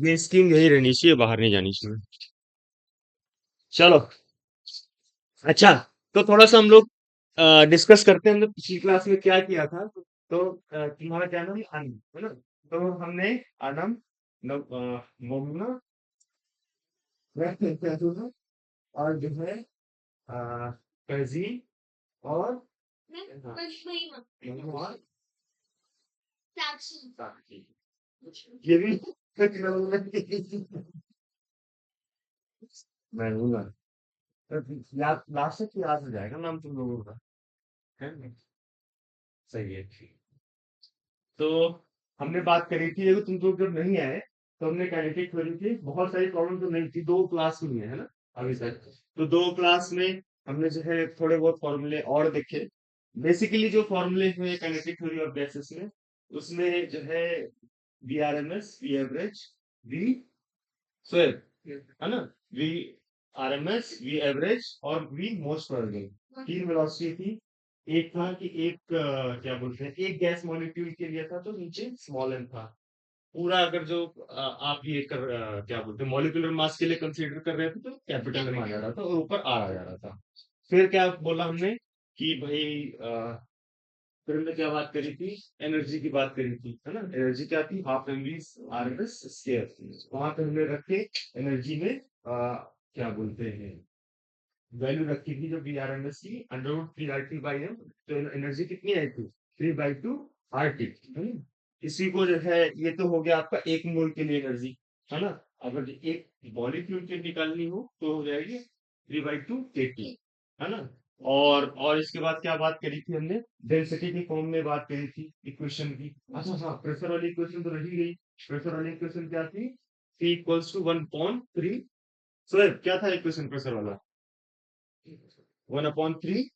ये स्कीम यही रहनी चाहिए, बाहर नहीं जानी चाहिए। चलो, अच्छा, तो थोड़ा सा हम लोग डिस्कस करते हैं, हमने पिछली क्लास में क्या किया था। तुम्हारा क्या नाम है? अनम, है ना? तो हमने अनम, मोमना, और जो है तहजीब, और और साक्षी। ये भी मैं हूँ ना। याद, लास्ट तक याद हो जाएगा नाम तुम लोगों का, है ना? सही है। तो हमने बात करी थी, देखो तुम लोग जब नहीं आए तो हमने काइनेटिक थ्योरी की बहुत सारी प्रॉब्लम तो नहीं थी, दो क्लास में है ना अभी तक। तो दो क्लास में हमने जो है थोड़े बहुत फॉर्मूले और देखे। बेसिकली जो फॉर्मूले हैं काइनेटिक थ्योरी ऑफ गैसेस में, उसमें जो है V R M S, V average, V square, है ना? V R M S, V average और वी मोस्ट प्रोबेबल, तीन वेलोसिटी थी। एक था कि एक क्या बोलते हैं, एक गैस मॉलिक्यूल के लिए था तो नीचे स्मॉल एन था। पूरा अगर जो आप ये क्या बोलते हैं, मॉलिक्यूलर मास के लिए कंसीडर कर रहे थे तो कैपिटल एम आ जा रहा था और ऊपर आर आ जा रहा था। फिर क्या बोला हमने कि भाई फिर हमने क्या बात करी थी? एनर्जी की बात करी थी, है ना? एनर्जी क्या थी? Half M V R M S square. वहां पे हमने रखे एनर्जी में क्या बोलते हैं, वैल्यू रखी थी जो वी आर एम एस की, अंडर रूट 3 RT/m। तो एनर्जी कितनी आई थी? 3/2 RT, है ना? इसी को जो है, ये तो हो गया आपका एक मोल के लिए एनर्जी, है ना? अगर एक मॉलिक्यूल के निकालनी हो तो हो जाएगी 3/2 kT, है ना? और इसके बाद क्या बात करी थी हमने? डेंसिटी की फॉर्म में बात करी थी इक्वेशन की। अच्छा हाँ, प्रेशर वाली इक्वेशन तो रही गई। प्रेशर वाली इक्वेशन क्या थी? P = 1/3। सो क्या था इक्वेशन प्रेशर वाला? 1/3।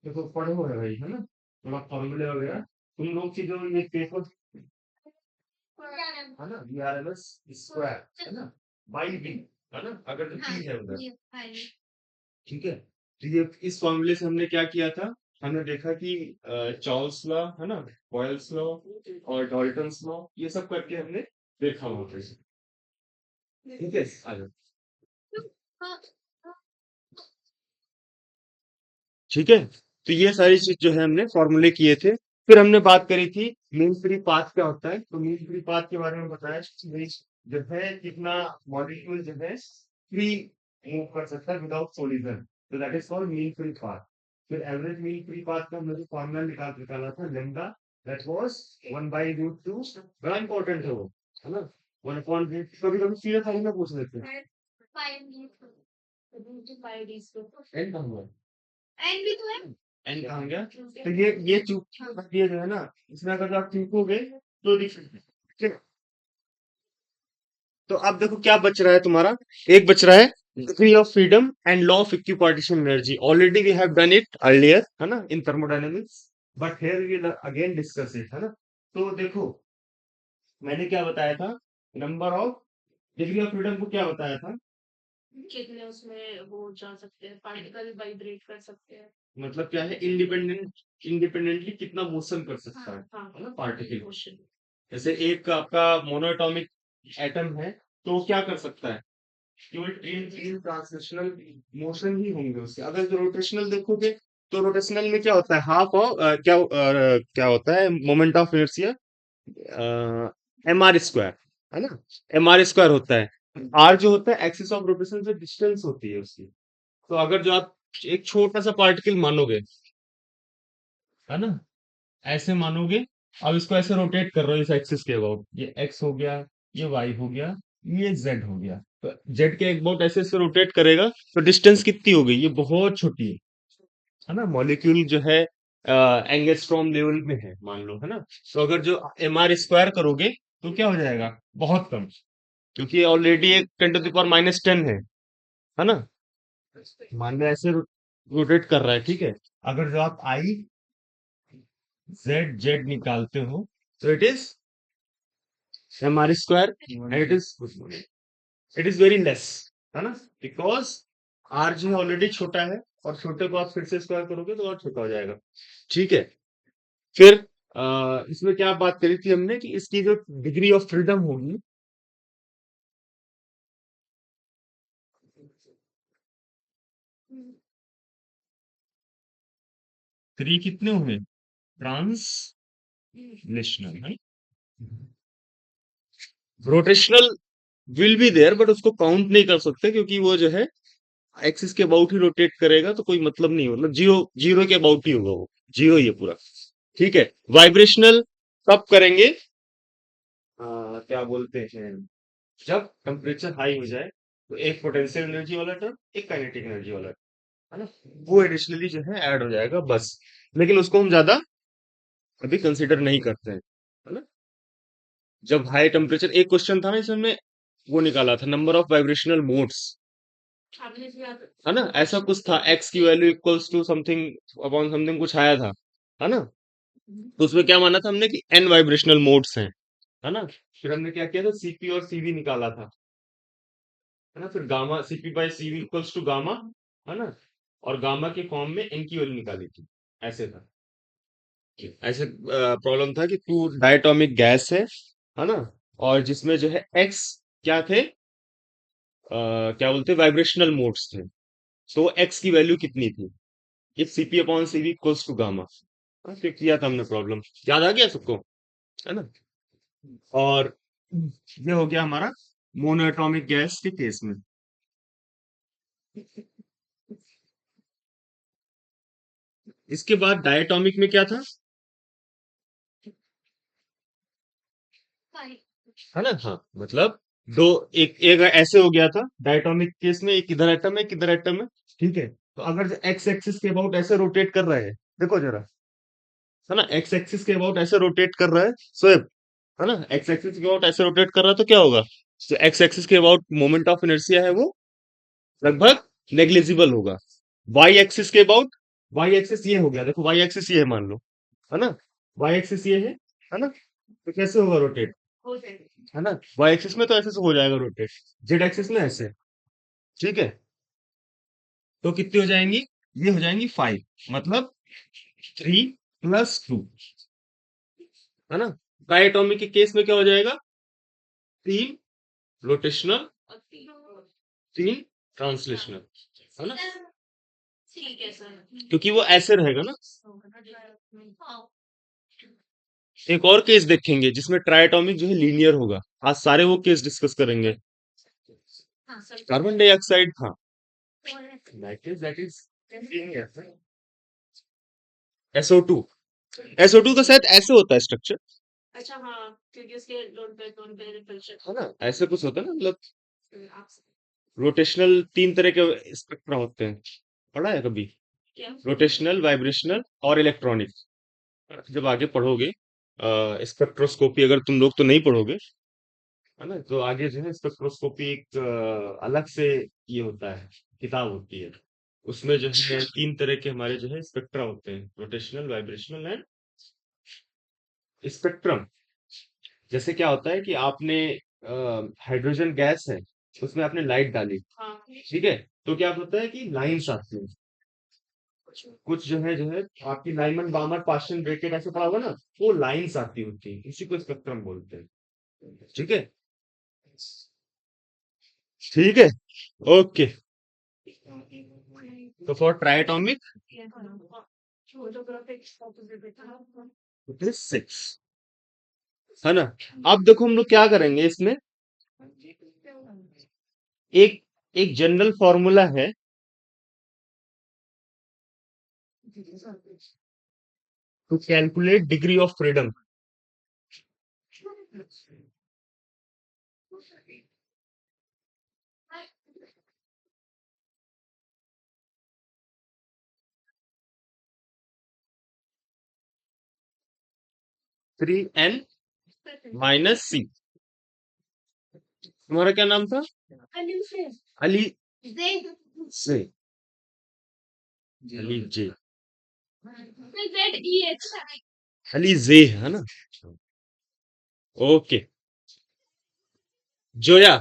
देखो पढ़े हुए भाई, है ना? थोड़ा फॉर्मूले वगैरह तुम लोग की जो ये पेपर, है ना? V R M S square, है ना? बाई वी, है ना? अगर जो पी है उधर, ठीक है। तो ये इस फॉर्मूले से हमने क्या किया था? हमने देखा कि चार्ल्स लॉ, है ना, बॉयल्स लॉ और डॉल्टन्स लॉ, ये सब करके हमने देखा वहां पे। ठीक है, आ जाओ। ठीक है, तो ये सारी चीज जो है हमने फॉर्मूले किए थे। फिर हमने बात करी थी मीन फ्री पाथ क्या होता है। तो मीन फ्री पाथ के बारे में बताया कि भाई जो है कितना मॉलिक्यूल जो है फ्री मूव कर सकता है विदाउट कोलिजन, तो that is called mean free path. फिर एवरेज मीन फ्री पाथ का हमने जो फॉर्मूला निकाला था लेमडा, दैट वाज 1/√2। बड़ा इंपॉर्टेंट है वो, है ना? 1/√, कभी कभी सीधे था ना पूछ लेते हैं। एंड नंबर, एंड कहाँ गया? तो ये चूक, ये जो है ना, इसमें अगर आप चूकोगे तो ठीक है। तो अब देखो क्या बच रहा है तुम्हारा। एक बच रहा है degree of freedom and law of equipartition energy. Already we have done it earlier, है ना, in thermodynamics, but here we will again discuss it, है ना? तो देखो मैंने क्या बताया था, number of degree of freedom को क्या बताया था? कितने उसमें वो जा सकते हैं, पार्टिकल वाइब्रेट कर सकते हैं। मतलब क्या है? इंडिपेंडेंटली कितना मोशन कर सकता है ना पार्टिकल। जैसे एक आपका मोनोएटॉमिक एटम है, तो वो क्या कर सकता है? केवल ट्रेन ट्रेन ट्रांसलेशनल मोशन ही होंगे उसके। अगर जो रोटेशनल देखोगे तो रोटेशनल में क्या होता है? क्या होता है? मोमेंट ऑफ इनर्शिया, MR², है ना? MR² होता है। आर जो होता है एक्सिस ऑफ रोटेशन से डिस्टेंस होती है उसकी। तो अगर जो आप एक छोटा सा पार्टिकल मानोगे, है ना, ऐसे मानोगे, अब इसको ऐसे रोटेट कर रहे हो इस एक्सिस के अबाउट, ये एक्स हो गया, ये वाई हो गया, ये जेड हो गया, तो जेड के अबाउट ऐसे ऐसे रोटेट करेगा तो डिस्टेंस कितनी हो गई? ये बहुत छोटी है ना? मॉलिक्यूल जो है एंगस्ट्रॉम लेवल में है मान लो, है ना? तो अगर जो MR² करोगे तो क्या हो जाएगा? बहुत कम, क्योंकि ये ऑलरेडी एक 10⁻⁻10 है ना? मान लो ऐसे रोटेट कर रहा है, ठीक है। अगर जो आप आई जेड जेड निकालते हो तो it is MR² and it is very less, है ना? बिकॉज आर जो है ऑलरेडी छोटा है, और छोटे को आप फिर से स्क्वायर करोगे तो और छोटा हो जाएगा। ठीक है। फिर इसमें क्या बात करी थी हमने कि इसकी जो डिग्री ऑफ फ्रीडम होगी, 3 कितने हुए? ट्रांसलेशनल है। Rotational will be there, but उसको काउंट नहीं कर सकते क्योंकि वो जो है एक्सिस के अबाउट ही रोटेट करेगा, तो कोई मतलब नहीं, मतलब जीरो, जीरो के अबाउट ही होगा वो, जीरो ही है पूरा। ठीक है। वाइब्रेशनल कब करेंगे? क्या बोलते हैं, जब टेम्परेचर हाई हो जाए तो एक पोटेंशियल एनर्जी वाला टर्म, एक काइनेटिक एनर्जी वाला टर्म, है ना, वो एडिशनली जो है ऐड हो जाएगा बस। लेकिन उसको हम ज्यादा अभी कंसीडर नहीं करते हैं, है ना। जब हाई टेम्परेचर, एक क्वेश्चन था ना इसमें, वो निकाला था नंबर ऑफ वाइब्रेशनल मोड्स, है ना, ऐसा कुछ था, एक्स की value equals to something upon something कुछ आया था, है ना। तो उसमें क्या माना था हमने कि एन वाइब्रेशनल मोड्स हैं, है ना। फिर हमने क्या किया था, सीपी और सीवी निकाला था, है ना। फिर gamma, CP by CV equals to gamma, है ना। और गामा के फॉर्म में एन की वैल्यू निकाली थी, ऐसे था। ऐसे प्रॉब्लम था कि टू डायटोमिक गैस है ना, और जिसमें जो है एक्स क्या थे, क्या बोलते, वाइब्रेशनल मोड्स थे। तो एक्स की वैल्यू कितनी थी, if CP upon CV equals to gamma. फिर किया था हमने प्रॉब्लम, याद आ गया सबको, है ना। और ये हो गया हमारा मोनोएटॉमिक गैस के केस में। इसके बाद डायटोमिक में क्या था, है ना, हाँ, मतलब दो, एक एक ऐसे हो गया था डायटोमिक केस में, एक इधर एटम है, एक इधर एटम है। ठीक है। तो अगर एक्स एक्सिस के अबाउट ऐसे रोटेट कर रहे हैं, देखो जरा, है ना, एक्स एक्सिस के अबाउट ऐसे रोटेट कर रहा है स्वेप, है ना, एक्स एक्सिस के अबाउट ऐसे रोटेट कर रहा है, तो क्या होगा, जो एक्स एक्सिस के अबाउट मोमेंट ऑफ इनर्शिया है वो लगभग नेग्लिजिबल होगा। वाई एक्सिस के अबाउट, वाई एक्सिस ये हो गया, देखो वाई एक्सिस ये है मान लो, है ना, वाई एक्सिस ये है ना, तो कैसे होगा रोटेट, है ना, वाई एक्सिस में तो ऐसे से हो जाएगा रोटेट, जेड एक्सिस में ऐसे। ठीक है। तो कितनी हो जाएंगी, ये हो जाएंगी 5, मतलब 3 + 2, है ना। डायटोमिक के केस में क्या हो जाएगा, 3 रोटेशनल, 3 ट्रांसलेशनल, है ना, क्योंकि वो ऐसे रहेगा ना। एक और केस देखेंगे जिसमें ट्राइटोमिक जो है लीनियर होगा, आज सारे वो केस डिस्कस करेंगे। कार्बन डाइऑक्साइड, हाँ, दैट इज SO2। SO2 का शायद ऐसे होता है स्ट्रक्चर, है ना, ऐसे कुछ होता है ना, मतलब रोटेशनल 3 तरह के स्पेक्ट्रा होते हैं, पढ़ा है कभी, रोटेशनल, वाइब्रेशनल और इलेक्ट्रॉनिक। जब आगे पढ़ोगे स्पेक्ट्रोस्कोपी, अगर तुम लोग तो नहीं पढ़ोगे, है ना, तो आगे जो है स्पेक्ट्रोस्कोपी एक अलग से ये होता है, किताब होती है। उसमें जो है 3 तरह के हमारे जो है स्पेक्ट्रा होते हैं, रोटेशनल, वाइब्रेशनल एंड स्पेक्ट्रम। जैसे क्या होता है कि आपने हाइड्रोजन गैस है, उसमें आपने लाइट डाली, ठीक है, तो क्या होता है कि लाइंस आती हैं, कुछ जो है आपकी लाइमन बामर पास्चन ब्रैकेट ऐसे पड़ा होगा ना, वो लाइंस आती होती है, इसी को स्पेक्ट्रम बोलते हैं। ठीक है। ठीक है। ओके। तो फॉर ट्राइटोमिक इट इज 6, है ना। अब देखो हम लोग क्या करेंगे इसमें, एक एक जनरल फॉर्मूला है, to calculate degree of freedom. 3n - c। तुम्हारा क्या नाम था, अली से, अली जे, अली जे, है ना। ओके। जोया,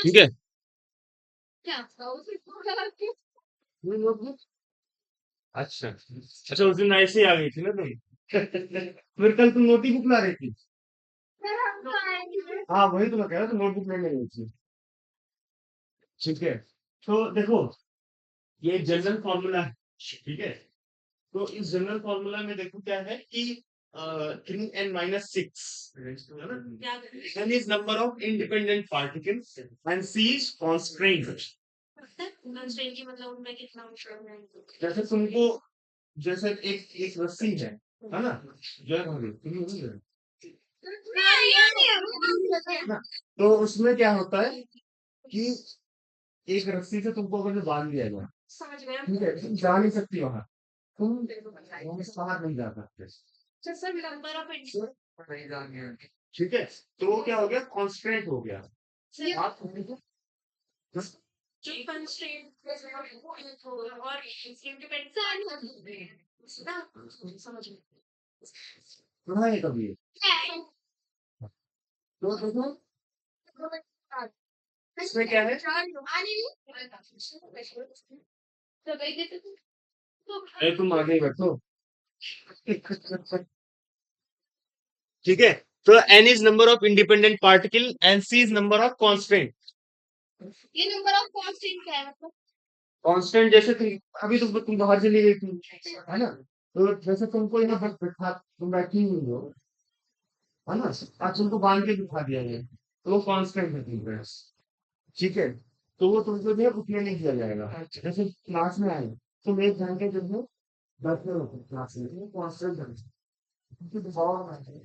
ठीक है। अच्छा अच्छा, उस दिन ऐसे ही आ गई थी ना तुम। फिर कल तुम नोटी बुक ला रही थी। हाँ वही तो मैं कह रहा था, नोटबुक लेने गई थी। ठीक है, तो देखो ये जनरल फॉर्मूला है। ठीक है, तो इस जनरल फॉर्मूला में देखो क्या है कि 3n-6 n is number of independent particles and c is constraint। जैसे तुमको, जैसे एक रस्सी है ना, जो है ना, तो उसमें क्या होता है कि एक रस्सी से तुमको अगर बांध दिया जाए, ठीक है, तुम जा नहीं सकती वहां, तुम वहां से बाहर नहीं जा सकते। ठीक है, तो वो क्या हो गया, कॉन्स्टेंट हो गया। आप सुना है कभी? तो देखो इसमें क्या है, अरे तुम आगे ही बैठो। ठीक है, तो n is number of independent particle and c is number of constant. Constant जैसे तुम अभी तुम बाहर चली गई थी, है ना, तो जैसे तुमको यहाँ पर बैठा, तुम बैठी हुई हो, है ना, आज तुमको बांध के बिठा दिया गया, तो वो कांस्टेंट है तुम पे। ठीक है, तो वो तुमको जो है उठने नहीं दिया जाएगा। जैसे क्लास में आए, तुम एक घंटे जो है बैठे हो क्लास में, वो कांस्टेंट है, क्योंकि दबाव में है।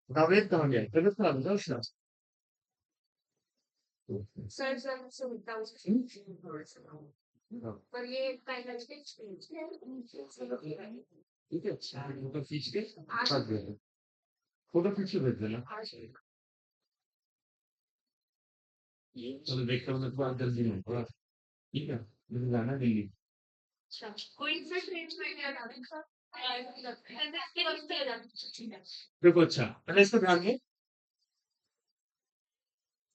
नावेद कहाँ गया, तबियत खराब है क्या उसका? ठीक है, फोटो खींच के रख देना, फोटो खींच के भेज देना। चलो देखते हैं तो आज जल्दी नहीं होगा। ठीक है, मुझे जाना है दिल्ली। देखो अच्छा, पहले इसको ध्यान में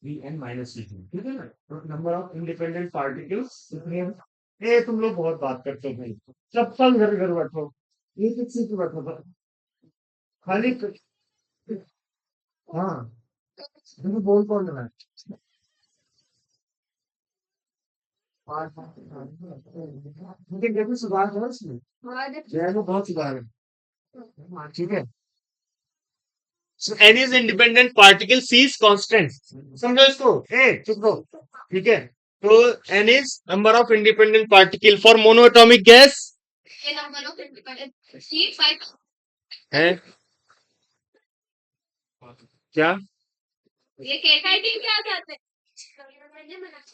n-, ठीक है ना, तो नंबर ऑफ इंडिपेंडेंट पार्टिकल्स कितने हैं? ये तुम लोग बहुत बात करते हो भाई, चप्पल घर घर बैठो, एक एक सीट पे बैठो बस, खाली हाँ, तुम्हें बोल कौन रहा है? लेकिन देखो सुधार है इसमें, जय में बहुत सुधार है। ठीक है, so n is independent particle, c is constant। समझो इसको, ए चुप रहो। ठीक है, तो n is number of independent particle for monoatomic gas है क्या,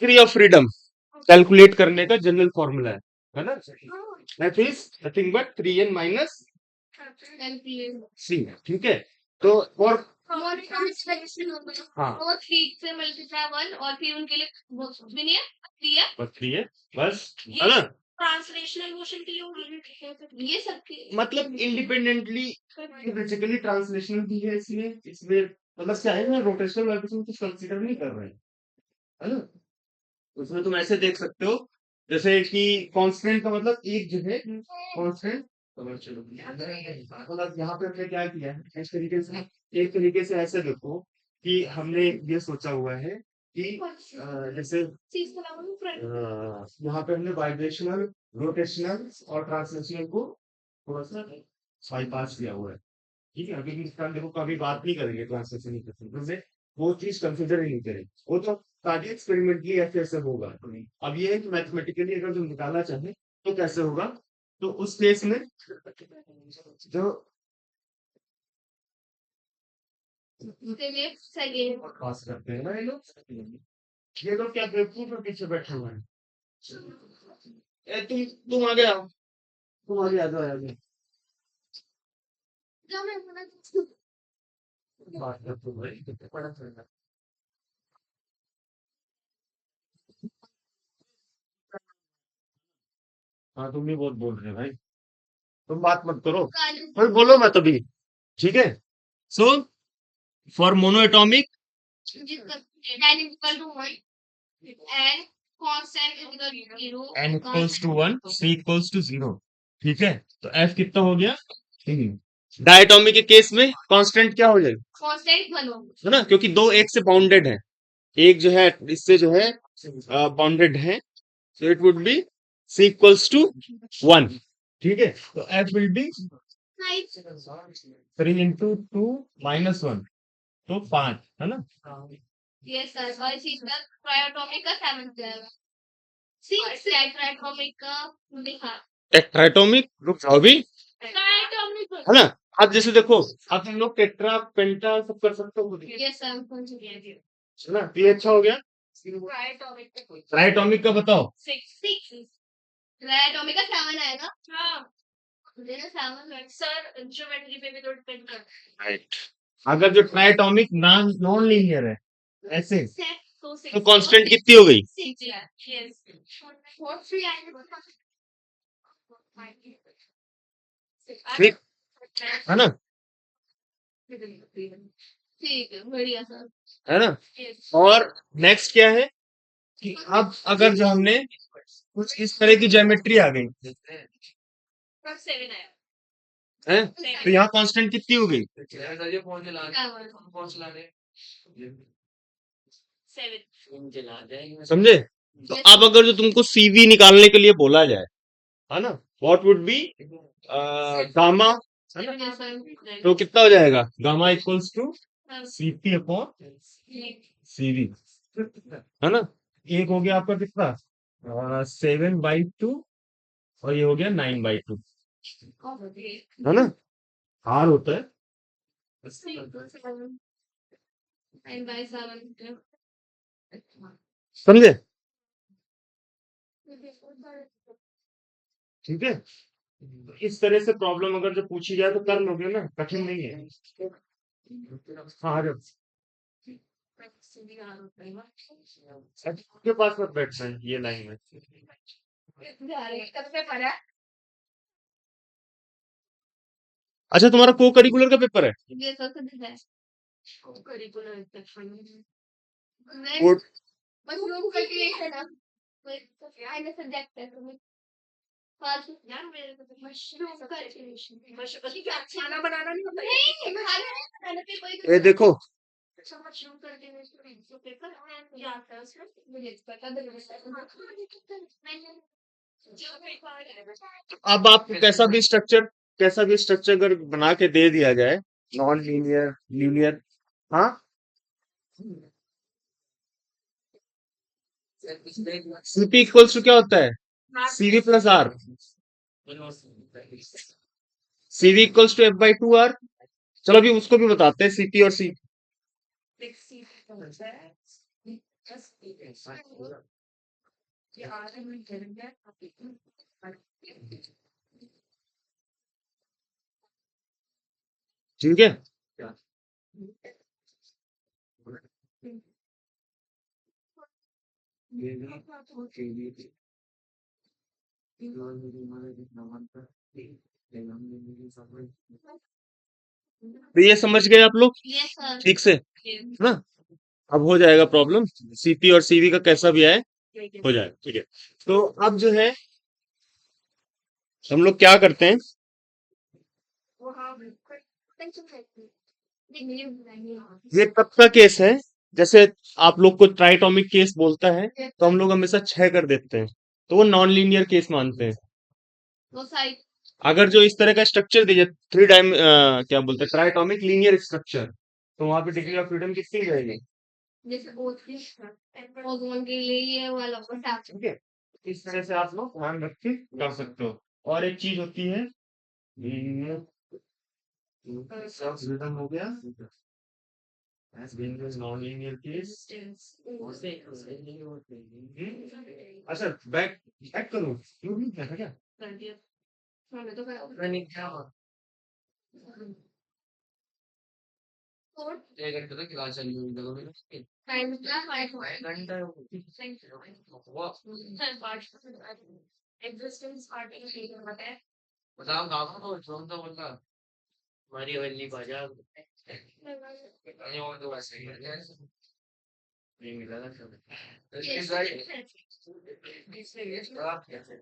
डिग्री ऑफ फ्रीडम कैलकुलेट करने का जनरल फॉर्मूला है ना, that is nothing but 3n-, सी। ठीक है, तो और हाँ बस 3 है, बस है ना, मतलब इंडिपेंडेंटली बेसिकली ट्रांसलेशनल भी है इसमें, इसमें मतलब क्या है ना, रोटेशनल वाइब्रेशन कुछ कंसीडर नहीं कर रहे हैं, है ना, उसमें तुम ऐसे देख सकते हो, जैसे कि कांस्टेंट का मतलब एक जो है कांस्टेंट, चलो मतलब यहाँ पे हमने क्या किया है, इस तरीके से, एक तरीके से ऐसे देखो कि हमने ये सोचा हुआ है कि जैसे यहाँ पे हमने वाइब्रेशनल, रोटेशनल और ट्रांसलेशनल को थोड़ा सा बाईपास किया हुआ है। ठीक है, अभी इसका देखो कभी बात नहीं करेंगे ट्रांसलेशन से, वो चीज कंसिडर ही नहीं करेंगे, वो तो सारी एक्सपेरिमेंटली ऐसे ऐसे होगा। अब ये मैथमेटिकली अगर जो निकालना चाहे तो कैसे होगा, तो उस केस में जो पास करते हैं ना ये लोग क्या बेवकूफ में पीछे बैठे हुए हैं। तुम आगे आओ, तुम आगे आ जाओ, आगे बात करते हो भाई, बड़ा चल। हाँ तुम भी बहुत बोल रहे हो भाई, तुम बात मत करो, कोई बोलो मत अभी। ठीक है, so for monoatomic n equals to 1, c equals to 0। ठीक है, तो f कितना हो गया 3। डायटोमिक के केस में कांस्टेंट क्या हो जाएगा, है ना, क्योंकि दो एक से बाउंडेड है, एक जो है इससे जो है बाउंडेड है, so it would be c equals to 1। ठीक है, तो f will be 3 into 2 minus 1, तो 5, है ना। यस सर, और इसी का ट्रायोटॉमिक का 7 जाएगा, 6 टेट्राटॉमिक का दिखा, टेट्राटॉमिक रुक जाओ अभी, ट्रायोटॉमिक है ना। अब जैसे देखो, अब हम लोग टेट्रा पेंटा सब कर सकते हो, यस सर, है ना, तो ये अच्छा हो गया। ट्रायोटॉमिक का बताओ, 6 ट्रायोटॉमिक का 7 आएगा, हाँ सर, ज्योमेट्री पे भी तो डिपेंड करता है, राइट। अगर जो ट्राइटॉमिक नॉन लीनियर है ऐसे, तो कांस्टेंट कितनी हो गई, ठीक है ना, ठीक है, बढ़िया सर, है ना। और नेक्स्ट क्या है कि अब अगर जो हमने कुछ इस तरह की ज्योमेट्री आ गई है, तो यहाँ कांस्टेंट कितनी हो गई, समझे। तो अब अगर जो तुमको सीवी निकालने के लिए बोला जाए, है ना, व्हाट वुड बी गामा, है ना, तो कितना हो जाएगा, gamma equals to CP upon CV, है ना। एक हो गया आपका कितना 7/2, और ये हो गया 9/2, है ना, आर होता है, समझे। ठीक है, तो इस तरह से प्रॉब्लम अगर जो पूछी जाए तो कर लोगे ना, कठिन नहीं है। हाँ आ जाओ, के पास मत बैठना है ये लाइन में। अच्छा, तुम्हारा को करिकुलर का पेपर है, वो- ये देखो, अब आप कैसा भी स्ट्रक्चर अगर बना के दे दिया जाए, नॉन लीनियर, लीनियर, हाँ, सीपी इक्वल्स टू क्या होता है, CV plus R, CV equals to f/2 R. चलो अभी उसको भी बताते हैं, सीपी और सी, ठीक है। तो ये समझ गए आप लोग ठीक से, है ना। अब हो जाएगा प्रॉब्लम, सीपी और सीवी का कैसा भी आए हो जाएगा, ठीक है। तो अब जो है हम लोग क्या करते हैं, ये कब का केस है, जैसे आप लोग को ट्राइटोमिक केस बोलता है तो हम लोग हमेशा 6 कर देते हैं, तो वो नॉन लीनियर केस मानते हैं। अगर जो इस तरह का स्ट्रक्चर दीजिए क्या बोलते हैं ट्राइटोमिक लीनियर स्ट्रक्चर, तो वहां पे डिग्री ऑफ फ्रीडम कितनी रहेगी? ठीक है, इस तरह से आप लोग ध्यान रख के कर सकते हो। और एक चीज होती है, फ्रीडम हो गया as being a non-linear case। अच्छा, बैक बैक करो, क्यों नहीं किया था क्या? मैंने क्या एक घंटे तक क्लास चली हुई लगा मैंने घंटा बताओ गाँव को जोन तो बोलता हमारी हवेली बाजार ये वो तो वैसे ही है नहीं मिला ना सब इस राइट आप कैसे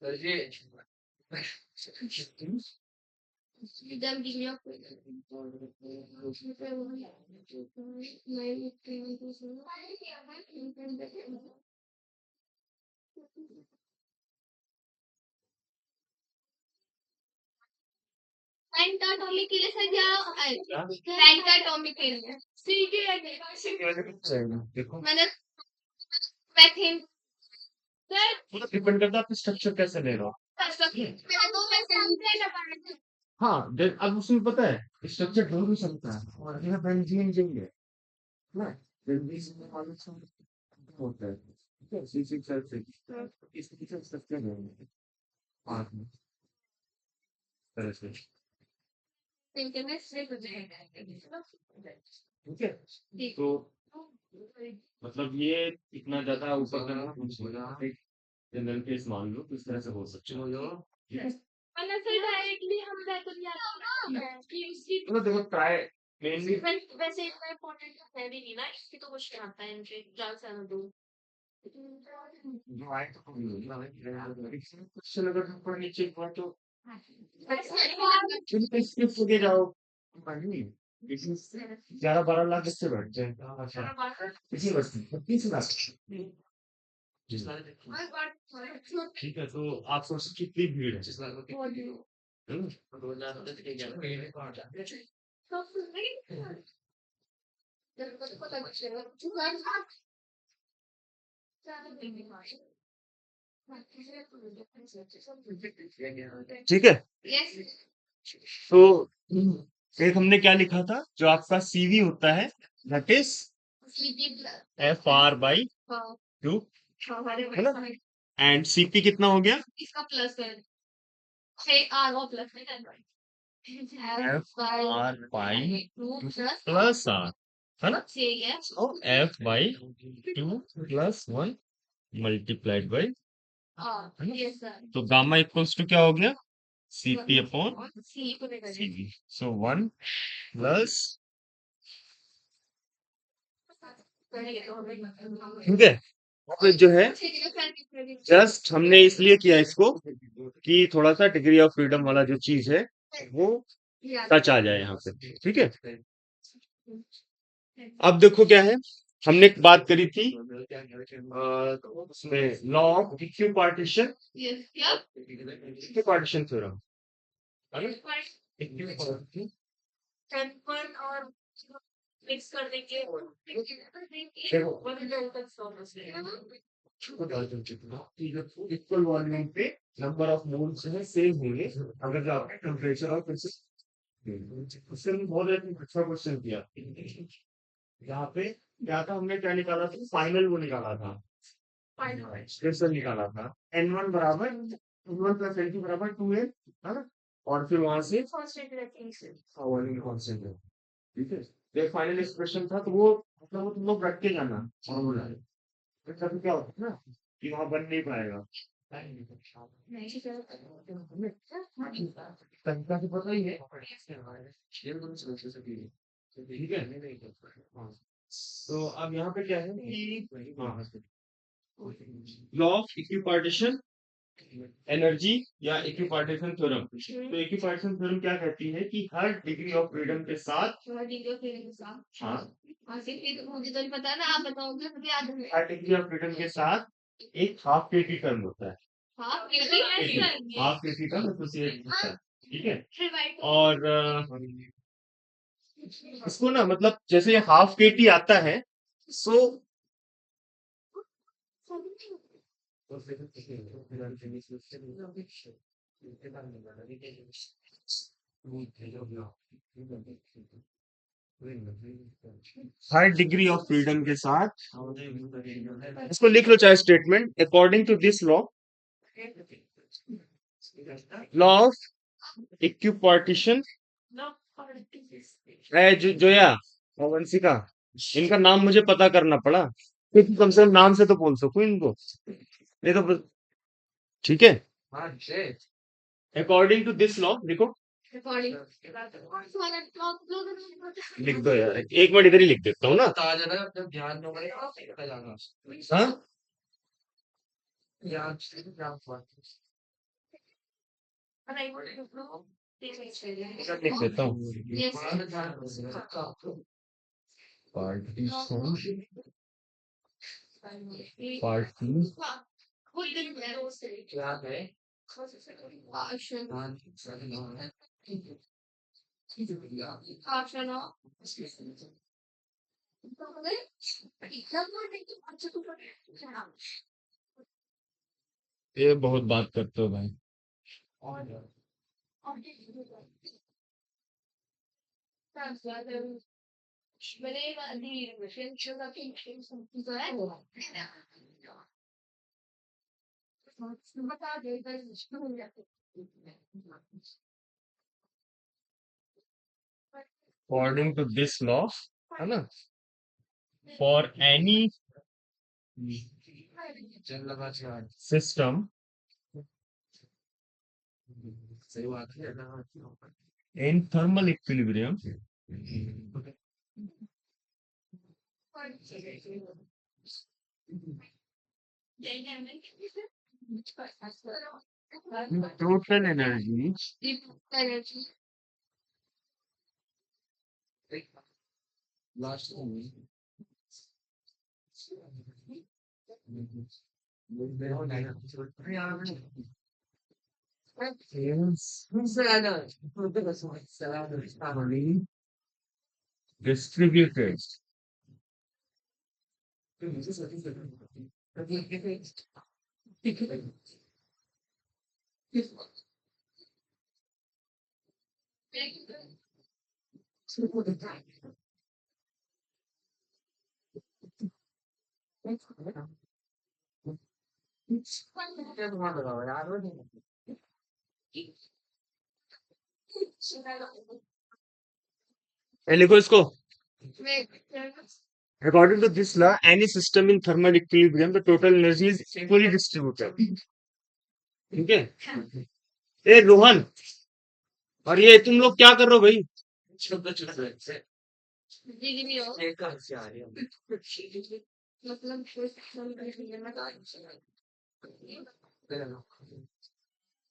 तो ये देखो वो तो डिपेंड करता है आप स्ट्रक्चर कैसे ले रहे हो। हाँ अब उसमें पता है स्ट्रक्चर ढूंढ भी सकता है और यह बेंजीन रिंग है ना, बेंजीन में वाला सब होता है, ठीक है, C6H6 इस तरह से स्ट्रक्चर है पार्ट में तरह से, ठीक है। तो मतलब ये इतना ज्यादा ऊपर का ना कुछ हो रहा है, जनरल केस मान लो तो इस तरह से हो सकते हो, ठीक है। मतलब देखो ट्राई मेनली क्वेश्चन अगर ऊपर नीचे हुआ तो फिर तो स्किप होके जाओ, 11-12 लाख इससे बढ़ जाए, इसी वर्ष में 30 लाख। ठीक है, तो आप सोचो कितनी भीड़ है। हम्म, ठीक है। तो एक हमने क्या लिखा था, जो आपका सीवी होता है दैट इज FR/2, है ना, एंड सीपी कितना हो गया? FR/2 + R, है ना, so F/2 + 1 मल्टीप्लाइड बाई, तो गामा इक्वल्स टू क्या हो गया? CP/CV, so 1 प्लस, ठीक है। और जो है जस्ट हमने इसलिए किया इसको कि थोड़ा सा डिग्री ऑफ फ्रीडम वाला जो चीज है वो टच आ जाए यहाँ पे, ठीक है। अब देखो क्या है, हमने एक बात करी थी उसमें law of equipartition, equipartition theorem, equipartition, equal volume पे नंबर ऑफ मोल्स जो है सेम होंगे अगर जो आपका टेम्परेचर और प्रेशर, उससे हमने बहुत एक अच्छा क्वेश्चन किया। यहाँ पे क्या था, हमने क्या निकाला था, फाइनल वो निकाला था, प्रेशर निकाला था N1 बराबर N1 + N2 बराबर 2N, है ना, और फिर वहां से वॉल्यूम कांस्टेंट है, ठीक है। तो एक फाइनल एक्सप्रेशन था, तो वो मतलब वो तुम लोग रख के जाना फॉर्मूला है, तो कभी क्या होता है ना कि वहां बन नहीं पाएगा, तरीका तो पता ही है, ठीक है। हाँ, तो अब यहाँ पे क्या है कि लॉ ऑफ इक्विपार्टीशन एनर्जी या इक्विपार्टीशन थ्योरम, तो इक्विपार्टीशन थ्योरम क्या कहती है कि हर डिग्री ऑफ फ्रीडम के साथ, हाँ, मुझे तो नहीं पता ना, आप बताओगे मुझे याद है। हर डिग्री ऑफ फ्रीडम के साथ एक हाफ केटी टर्म होता है। हाँ केटी हाफ केटी टर्म एसोसिएट होता है। ठीक है। और इसको ना मतलब जैसे हाफ केटी आता है सो हर डिग्री ऑफ फ्रीडम के साथ इसको लिख लो चाहे statement according to this law of equipartition Zoya और वंशिका, इनका नाम मुझे पता करना पड़ा क्योंकि कम से कम नाम से तो बोल सको इनको, नहीं तो ठीक है। अकॉर्डिंग टू दिस लॉ लिखो, लिख दो यार, एक मिनट इधर ही लिख देता हूँ ना। हाँ इधर लिख देता हूँ। पार्टीशन पार्टी ये बहुत बात करते हो भाई। अकॉर्डिंग टू दिस लॉ है ना, for any system in thermal equilibrium total energy is equally distributed ए लिखो इसको, according to this law any system in thermal equilibrium the total energy is equally distributed। ठीक है। ए रोहन, और ये तुम लोग क्या कर रहे हो भाई?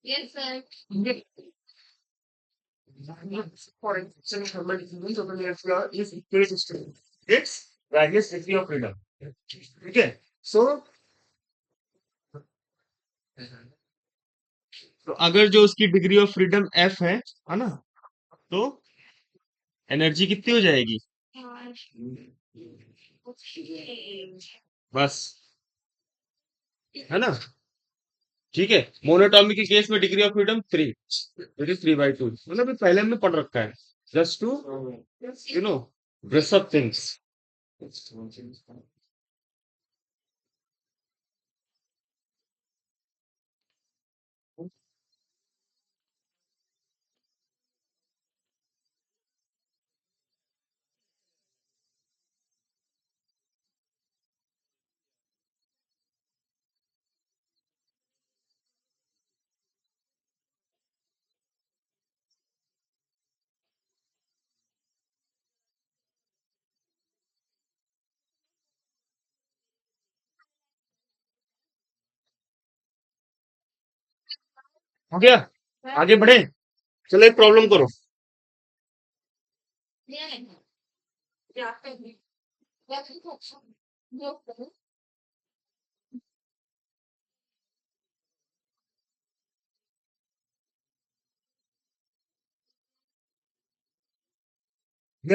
Yes sir. For instance, in thermal equilibrium total energy is equally distributed, its various degree of freedom। ठीक है। सो तो अगर जो उसकी डिग्री ऑफ फ्रीडम एफ है ना, तो एनर्जी कितनी हो जाएगी? बस, है ना? ठीक है। मोनोटॉमिक के केस में degree of freedom 3, it is 3/2, मतलब ये पहले हमने पढ़ रखा है, just to you know dress up things. हो गया, आगे बढ़े, चलो एक प्रॉब्लम करो। ये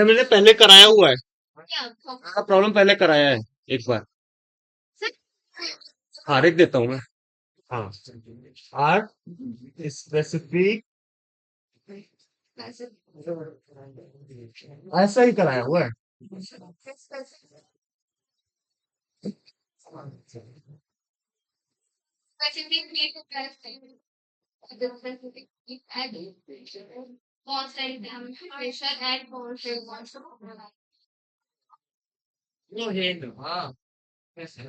मैंने पहले कराया हुआ है। क्या प्रॉब्लम पहले कराया है एक बार। हाँ, लिख देता हूँ मैं। हाँ, आर स्पेसिफिक ऐसा ही कराया हुआ है। pressure at constant हाँ,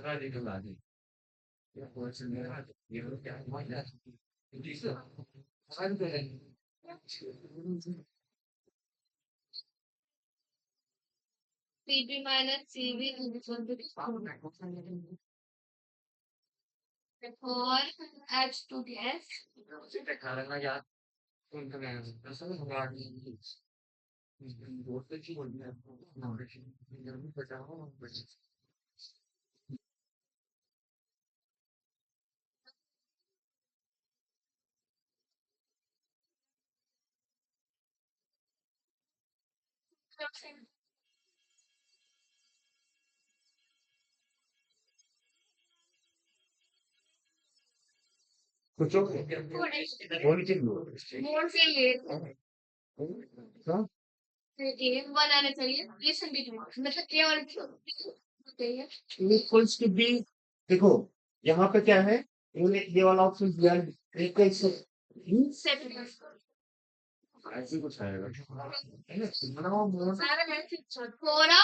CB minus CB is equal to for H2 gas. सोचो। More से लेट हाँ, बनाना चाहिए listen between मतलब क्या और बताइए इक्वल्स टू बी। देखो, यहाँ पे क्या है, इन्होंने ये वाला ऑप्शन दिया है, इक्वल्स टू सेट ऐसे कुछ आएगा। थोड़ा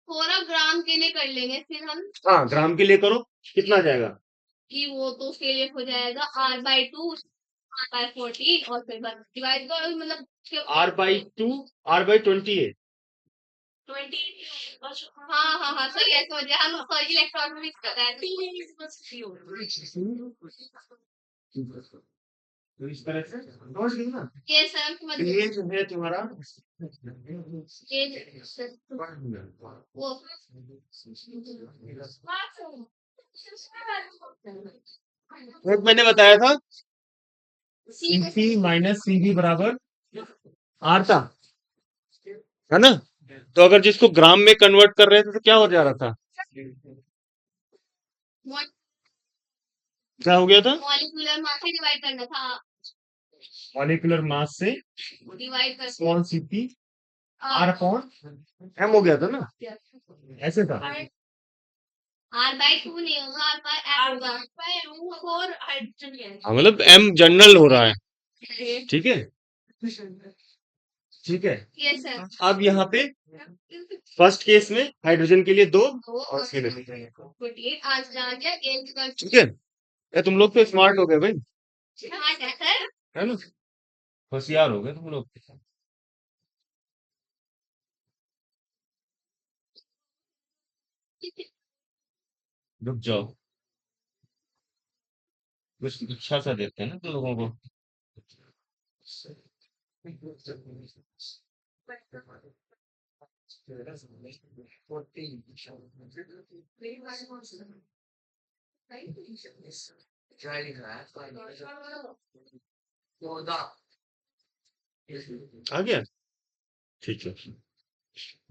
थोड़ा ग्राम के लिए कर लेंगे फिर हम हाँ, ग्राम के लिए करो, कितना आ जाएगा? कि वो तो उसके लिए हो जाएगा R/2 R/14 और फिर बस डिवाइड करो मतलब R/2 R/20 है। 20 हाँ हाँ हाँ सही है समझ गया हम सॉरी इलेक्ट्रॉन में मिक्स कर रहे हैं तो इस तरह से समझ गई ना? ये सर समझ तो गए ये जो है तुम्हारा ये वो एक मैंने बताया था सी Cp माइनस Cv बराबर R था, है ना? तो अगर जिसको ग्राम में कन्वर्ट कर रहे थे तो क्या हो जा रहा था? क्या हो गया था? मॉलिक्यूलर मास से डिवाइड करना था मॉलिक्यूलर मास से डिवाइड कर small Cp R upon M हो गया था ना? ऐसे था। R/2 नहीं होगा R/M और हाइड्रोजन गैस हाँ, मतलब M जनरल हो रहा है, ठीक है? ठीक है। ये सर अब यहाँ पे फर्स्ट केस में हाइड्रोजन के लिए 2 और और फिर 48 आंसर आ गया एज का ठीक है। ये तुम लोग तो स्मार्ट हो गए भाई, हाँ सर है ना? होशियार हो गए तुम लोग। रुक जाओ, कुछ अच्छा सा देते हैं ना तुम लोगों को। आ गया, ठीक है।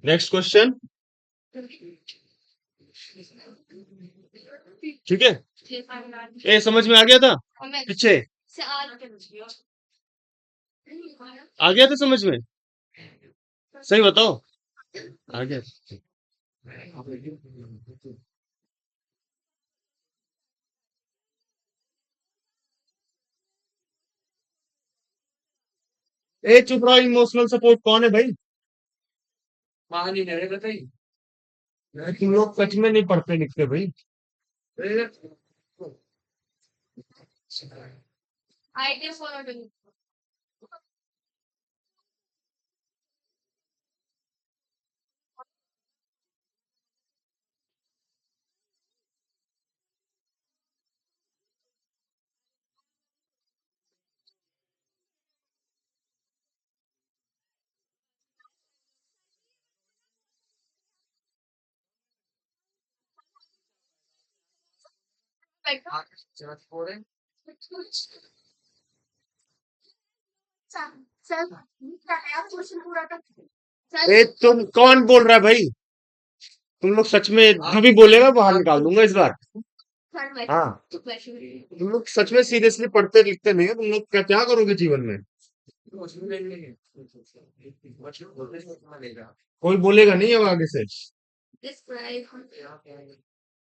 नेक्स्ट क्वेश्चन, ठीक है। ए समझ में आ गया था हमें पीछे? से आ गया था समझ में? सही बताओ, आ गया? ए चुप रहो, इमोशनल सपोर्ट कौन है भाई? तुम लोग सच में नहीं पढ़ते लिखते भाई। आइडिया फॉलो ए तुम कौन बोल रहा है भाई? तुम लोग सच में जो भी बोलेगा बाहर निकाल दूंगा इस बार। हाँ, तुम लोग सच में सीरियसली पढ़ते लिखते नहीं हो। तुम लोग क्या क्या करोगे जीवन में? कोई बोलेगा नहीं अब आगे से।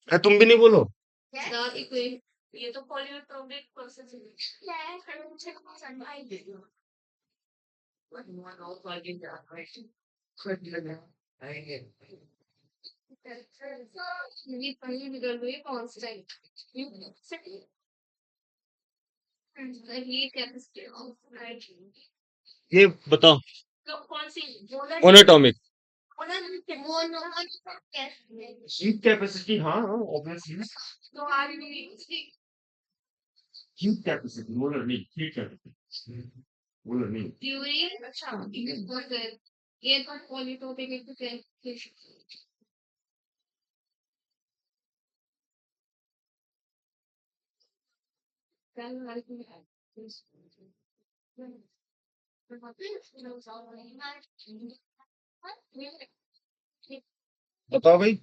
तुम भी नहीं बोलो। ये तो पॉलीमेट्रिक प्रोसेस ये बताओ। मोनोटॉमिक हीट कैपेसिटी, हाँ हाँ ऑब्वियसली। हीट कैपेसिटी, मोलर नहीं, हीट कैपेसिटी, मोलर नहीं। ये तो पॉलीटॉपिक बताओ भाई।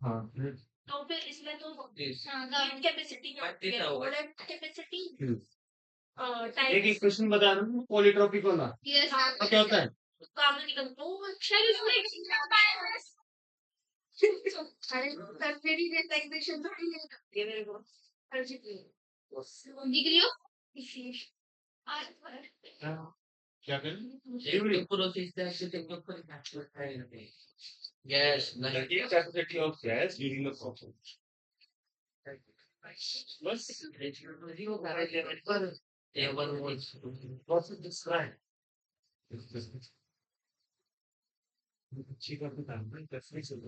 हाँ हम्म। एक इक्वेशन बता रहा हूँ पॉलीट्रॉपिक वाला, तो क्या होता है? क्या करें? Capacity of gas during the process. बस प्रोसेस डिस्क्राइब अच्छी बात बता रहा हूँ, कैसे चल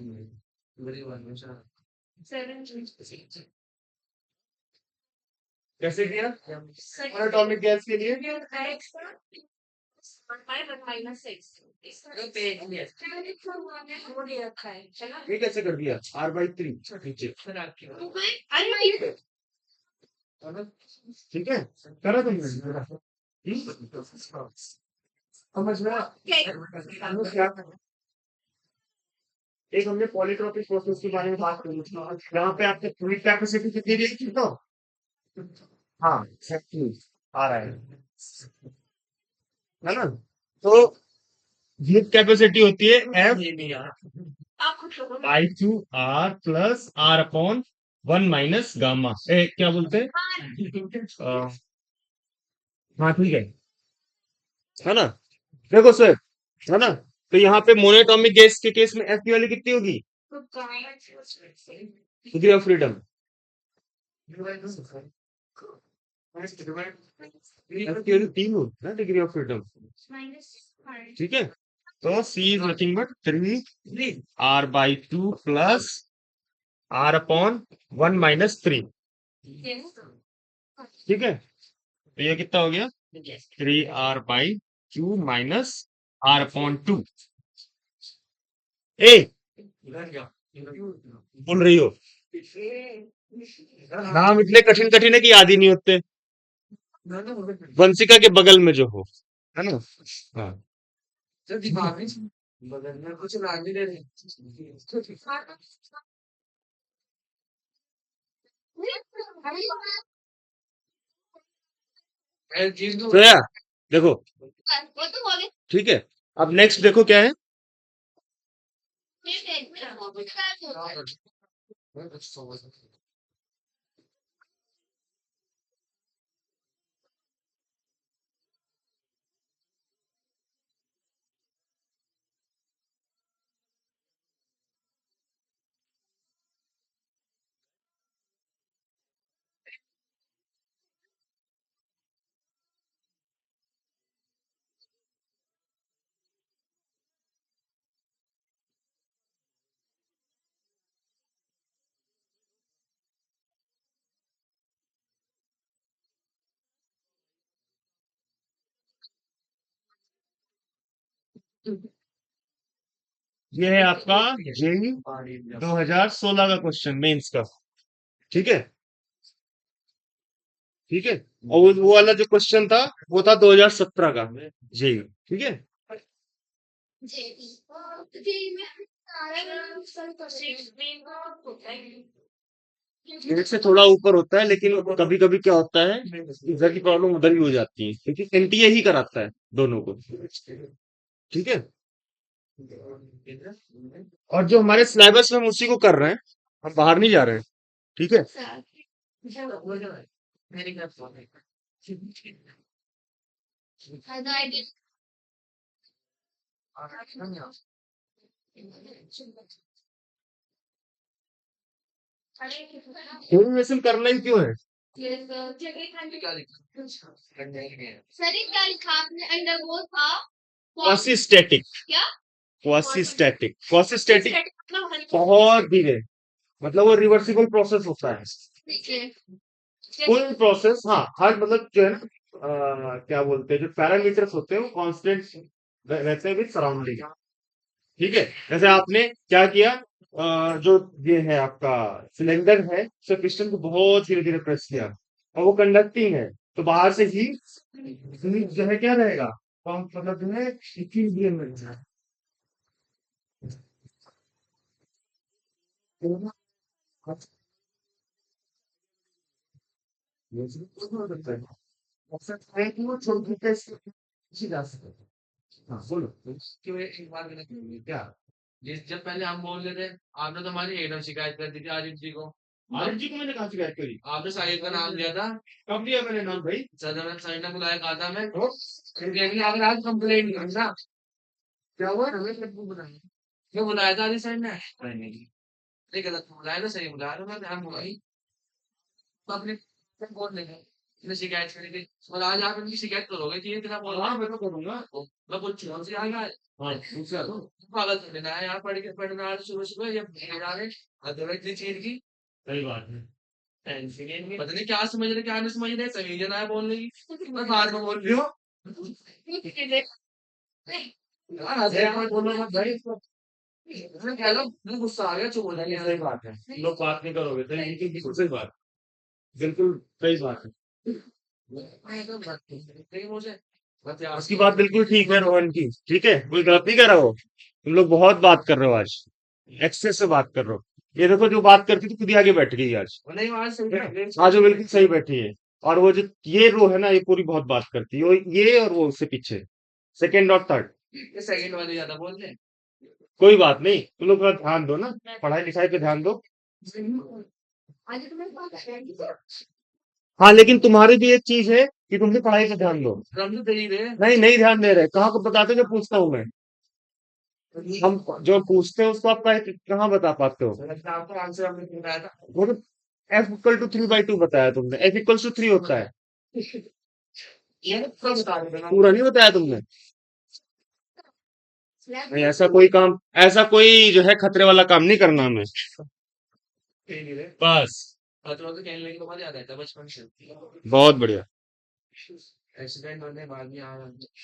कैसे किया मोनोटॉमिक गैस के लिए? ये कैसे कर दिया? R/3 नीचे, ठीक है, करा तुमने? समझ में क्या? एक हमने पॉलीट्रॉपिक प्रोसेस के बारे में बात करी थी, यहाँ पे आपने पूरी कैपेसिटी कितनी दी थी तो? हाँ exactly, आ रहा है ना? तो हीट कैपेसिटी होती है F/2R plus R/1 minus gamma. क्या बोलते हैं? हाँ ठीक है ना? देखो सर, है ना? तो यहाँ पे मोनोटॉमिक गैस के केस में एफ की वैल्यू कितनी होगी? डिग्री ऑफ फ्रीडम, एफ की वैल्यू 3 होगी ना, डिग्री ऑफ फ्रीडम, ठीक है? तो C is nothing but 3R/2 plus R/1 minus 3, ठीक है? तो ये कितना हो गया? 3R/2 minus R/2। ए बोल रही हो? नाम इतने कठिन कठिन है कि याद ही नहीं होते। वंशिका के बगल में जो हो, है ना? हाँ श्रेया देखो, ठीक है, अब नेक्स्ट देखो क्या है। ये है आपका जेई 2016 का क्वेश्चन मेंस का। ठीक है, ठीक है। और वो वाला जो क्वेश्चन था वो था 2017 का जेई। ठीक है, मिनट से थोड़ा ऊपर होता है, लेकिन कभी कभी क्या होता है, इधर की प्रॉब्लम उधर भी हो जाती है, क्योंकि एनटीए ही कराता है दोनों को। ठीक है, और जो हमारे सिलेबस में हम उसी को कर रहे हैं, हम बाहर नहीं जा रहे हैं। ठीक है, एनिमेशन करना ही क्यों है? क्वासी स्टैटिक, क्या क्वासी स्टैटिक, क्वासी स्टैटिक बहुत धीरे, मतलब वो रिवर्सिबल प्रोसेस होता है। ठीक है कोई प्रोसेस, हाँ, हर मतलब जो है ना, क्या बोलते हैं, जो पैरामीटर्स होते हैं वो कांस्टेंट रहते हैं विद सराउंडिंग। ठीक है, जैसे आपने क्या किया, जो ये है आपका सिलेंडर है, उसे पिस्टन को बहुत धीरे धीरे प्रेस किया, और वो कंडक्टिंग है, तो बाहर से ही जो है क्या रहेगा, मतलब जो है इक्विलिब्रियम में रहेगा। ये चीज़ तो हो सकता है। अक्सर है कि वो छोटी टेस्ट अच्छी जा सके। हाँ, बोलो। कि वे एक बात मैंने कही क्या, जिस जब पहले हम बोल रहे थे, आपने तो हमारी एकदम शिकायत कर दी थी आरिफ जी को। आरिफ जी को मैंने कहाँ शिकायत करी? आपने साहिल का नाम लिया था। कब लिया मैंने नाम भाई? सदर साहिल ने बुलाया, कहा था मैं तो फिर कहेंगे अगर आज कंप्लेंट नहीं ना, क्या हुआ, हमें सबको बुलाया, क्यों बुलाया था आरिफ साहिल ने? नहीं, नहीं गलत बुलाया ना, सही बुलाया था, मैं ध्यान बुलाई तो अपने बोल देंगे मैंने शिकायत करी थी, और आज आप इनकी शिकायत करोगे कि ये इतना बोल रहा हाँ, है। मैं तो करूंगा। मैं पूछ रहा हूँ से आएगा। हाँ, दूसरा तो पागल कर देना है यार, पढ़ना है सुबह सुबह, ये जा रहे अदरवाइज इतनी चीज की सही बात है। पता नहीं क्या समझ रहे क्या नहीं समझ रहे, तमीज ना है बोलने की, मैं बाद में बोल रही हूँ यार, ऐसे मत बोलो मत भाई, मैं कह लो मुझे गुस्सा आ गया, चुप हो नहीं, जाइए सही बात है, तुम लोग बात नहीं करोगे तो इनकी बिल्कुल सही बात, बिल्कुल सही बात है। मुझे बस यार उसकी बात बिल्कुल ठीक है रोहन की, ठीक है, कोई गलत नहीं कर रहा हो। तुम लोग बहुत बात कर रहे हो आज, एक्सेस से बात कर रहे हो। ये देखो, जो बात करती थी खुद ही आगे बैठ गई आज। नहीं आज सही है है। ना? आज वो बिल्कुल सही बैठी है। और वो जो ये रो है ना, ये पूरी बहुत बात करती है, ये और वो उससे पीछे, सेकंड और थर्ड। ये सेकंड वाले ज्यादा बोलते हैं। कोई बात नहीं, तुम लोग थोड़ा ध्यान दो ना, पढ़ाई लिखाई पे ध्यान दो। आज तुम्हें बात है हाँ, लेकिन तुम्हारी भी एक चीज है कि तुम भी पढ़ाई पे ध्यान दो। हम तो दे ही रहे नहीं, नहीं ध्यान दे रहे, कहाँ को बताते हो, जो पूछता हूँ मैं। हम जो पूछते हैं उसको आप कहाँ बता पाते हो? आपको आंसर हमने बताया था। वो तो एफ इक्वल टू 3/2 बताया तुमने, एफ इक्वल टू 3 होता है। ये सब बता रहे थे ना। पूरा नहीं बताया तुमने। नहीं, ऐसा कोई काम, ऐसा कोई जो है खतरे वाला काम नहीं करना हमें। दे ही रहे। बस, और तो खेलने के बाद याद आता है बचपन से। बहुत बढ़िया। एक्सीडेंट होने बाद में